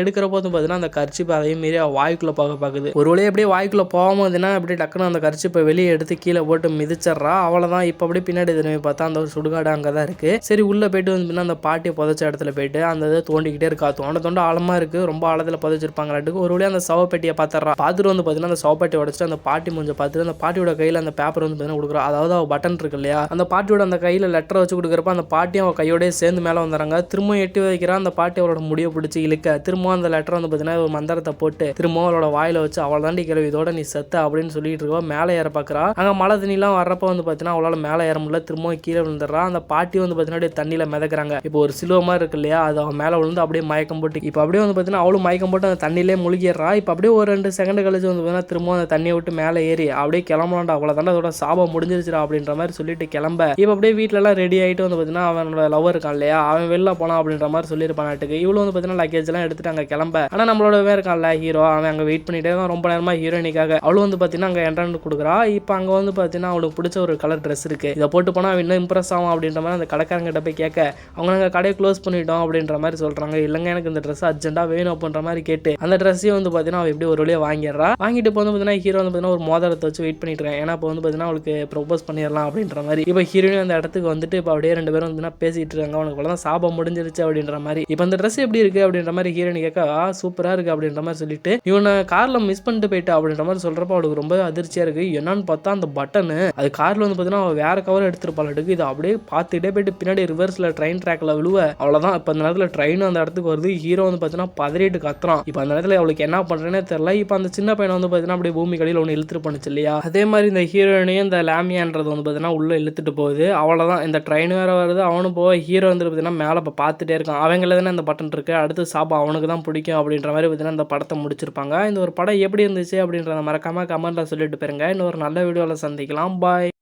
எடுக்கிற போது பார்த்தீங்கன்னா அந்த கர்ச்சீப் அதையும் மீறி அவள் வாய்க்குள்ள போக பார்க்குது. ஒரு வழியே அப்படியே வாய்க்குள்ள போகும்போதுன்னா அப்படியே டக்குன்னு அந்த கர்ச்சீப்பை வெளியே எடுத்து கீழே போட்டு மிதிச்சிட்றா. அவ்வளோதான். இப்போ அப்படியே பின்னாடி திரும்பி பார்த்தா அந்த ஒரு சுடுகாடு அங்கே தான் இருக்கு. சரி உள்ள போயிட்டு வந்து அந்த பாட்டியை புதைச்ச இடத்துல போயிட்டு அந்த இதை தோண்டிக்கிட்டே இருக்கா. தோண்ட ஆழமா இருக்கு, ரொம்ப ஆழத்தில் புதைச்சிருப்பாங்களாட்டுக்கு. ஒரு வழியாக அந்த சவப்பெட்டியை பார்த்துறா. பார்த்துட்டு வந்து பார்த்தீங்கன்னா அந்த சவப்பெட்டியை உடச்சிட்டு அந்த பாட்டி மூஞ்ச பார்த்துட்டு அந்த பாட்டியோட கையில் அந்த பேப்பர் வந்து பார்த்தீங்கன்னா கொடுக்குறா. அதாவது அவள் பட்டன் இருக்கு இல்லையா, அந்த பாட்டியோட அந்த கையில் லெட்டரை வச்சு கொடுக்குறப்ப அந்த பாட்டி அவள் கையோடய சேர்ந்து மேலே வந்துடுறாங்க. திரும்ப எட்டி வைக்கிறா. அந்த பாட்டி அவளோட முடியை பிடிச்சி இழுக்க திரும்ப அந்த லெட்டரை வந்து பார்த்தீங்கன்னா ஒரு மந்திரத்தை போட்டு திரும்ப அவளோட வாயில வச்சு அவள் தாண்டி கிளவி இதோட நீ செத்த அப்படின்னு சொல்லிட்டு இருக்கா. மேலே ஏற பார்க்குறா. அங்கே மழை தண்ணிலாம் வர்றப்ப வந்து பார்த்தீங்கன்னா அவளால் மேலே ஏற முடியல. திரும்ப கீழே விழுந்துடுறா. அந்த பாட்டி வந்து பார்த்தீங்கன்னா தண்ணியில் மிதக்கிறாங்க. இப்போ ஒரு சிலுவ மாதிரி இருக்கு இல்லையா, அது அவன் மேலே விழுந்து அப்படியே மயக்கம் போட்டு இப்போ அப்படியே வந்து பார்த்தீங்கன்னா அவளும் மயக்கம் போட்டு அந்த தண்ணியிலே முழுகிடுறா. இப்போ அப்படியே ஒரு 2 செகண்ட் கழிச்சு வந்து பார்த்தீங்கன்னா திரும்ப அந்த தண்ணியை விட்டு மேலே ஏறி அப்படியே கிளம்பலாண்டா, அவ்வளோதாண்டா அதோட சாபம் முடிஞ்சிருச்சுடா அப்படின்ற மாதிரி சொல்லிட்டு கிளம்ப இப்போ அப்படியே வீட்டிலலாம் ரெடி ஆகிட்டு வந்து பார்த்தீங்கன்னா அவனோட லவர் இருக்கான் இல்லையா, அவன் வெளில போனான் அப்படின்ற மாதிரி சொல்லியிருப்பான் நாட்டுக்கு. இவ்வளோ வந்து பார்த்தீங்கன்னா லக்கேஜ் எல்லாம் எடுத்துட்டு அங்கே கிளம்ப. ஆனால் நம்மளோட இருக்கான்ல ஹீரோ, அவன் அங்கே வெயிட் பண்ணிட்டே தான் ரொம்ப நேரமாக ஹீரோயினிக்காக. அவளும் வந்து பார்த்தீங்கன்னா அங்கே என்ட்ரன்ஸ் கொடுக்குறா. இப்போ அங்கே வந்து பார்த்தீங்கன்னா அவளுக்கு பிடிச்ச ஒரு கலர் ட்ரெஸ் இருக்கு, இதை போட்டு போனால் அவன் இன்னும் இம்ப்ரெஸ் ஆகும் அப்படின்ற மாதிரி அந்த கடைக்காரங்கிட்ட போய் கேட்க அவங்க நாங்கள் கடையை க்ளோஸ் பண்ணிட்டோம் அப்படின்ற மாதிரி சொல்கிறாங்க. இல்லைங்க எனக்கு இந்த ட்ரெஸ் அர்ஜென்ட்டாக வேணும் அப்படின்ற மாதிரி கேட்டு அந்த ட்ரெஸ்ஸையும் வந்து பார்த்தீங்கன்னா அவள் எப்படி ஒரு வழியாக வாங்கிடுறா. வாங்கிட்டு இப்போ வந்து பார்த்தீங்கன்னா ஹீரோ வந்து பார்த்தீங்கன்னா ஒரு மோதிரத்தை வச்சு வெயிட் பண்ணிட்டு இருக்கேன். ஏன்னா இப்போ வந்து பார்த்தீங்கன்னா அவளுக்கு ப்ரொபோஸ் பண்ணிடலாம் அப்படின்ற மாதிரி. இப்போ ஹீரோயின் அந்த இடத்துக்கு வந்துட்டு இப்போ அப்படியே 2 பேரும் வந்து பேசிட்டு இருக்காங்க. அவனுக்கு தான் சாபம் முடிஞ்சிருச்சு அப்படின்ற மாதிரி. இப்போ அந்த ட்ரெஸ் எப்படி இருக்கு அப்படின்ற மாதிரி ஹீரோயின் கேட்க சூப்பராக இருக்கு அப்படின்ற மாதிரி சொல்லிட்டு இவனை காரில் மிஸ் பண்ணிட்டு போயிட்டா அப்படின்ற மாதிரி சொல்கிறப்ப அவளுக்கு ரொம்ப அதிர்ச்சியாக இருக்குது. என்னன்னு பார்த்தா அந்த பட்டனு அது காரில் வந்து பார்த்தீங்கன்னா அவள் வேறு கவர் எடுத்துருப்பாளுக்கு. இது அப்படியே பார்த்துக்கிட்டே போயிட்டு பின்னாடி ரிவர்ஸில் ட்ரெயின் ட்ராக்கில் விழுவ. அவ்வளோதான். இப்போ அந்த நேரத்தில் ட்ரெயின் அந்த இடத்துக்கு வருது. ஹீரோ வந்து பார்த்தீங்கன்னா பதறிட்டு கத்துறான். இப்போ அந்த நேரத்தில் அவளுக்கு என்ன பண்ணுறேன்னே தெரியல. இப்போ அந்த சின்ன பையனை வந்து பார்த்தீங்கன்னா அப்படியே பூமி கடையில் ஒன்று இழுத்துட்டு பண்ணுச்சு இல்லையா, அதே மாதிரி இந்த ஹீரோயினையும் இந்த லாமியான்றது வந்து பார்த்தீங்கன்னா உள்ளே இழுத்துட்டு போகுது. அவ்வளோதான். இந்த ட்ரெயின் வேறு வருது. அவனும் போக ஹீரோ வந்து பார்த்தீங்கன்னா மேலே இப்போ பார்த்துட்டே இருக்கான். அவங்கள தானே இந்த பட்டன் இருக்குது, அடுத்து சாபம் அவனுக்கு தான் பிடிக்கும் அப்படின்ற மாதிரி பார்த்தீங்கன்னா இந்த படத்தை முடிச்சிருப்பாங்க. இந்த ஒரு படம் எப்படி இருந்துச்சு அப்படின்றத மறக்காமல் கமெண்ட்டில் சொல்லிட்டு போயிருங்க. இன்னொரு நல்ல வீடியோவில் சந்திக்கலாம். பாய்.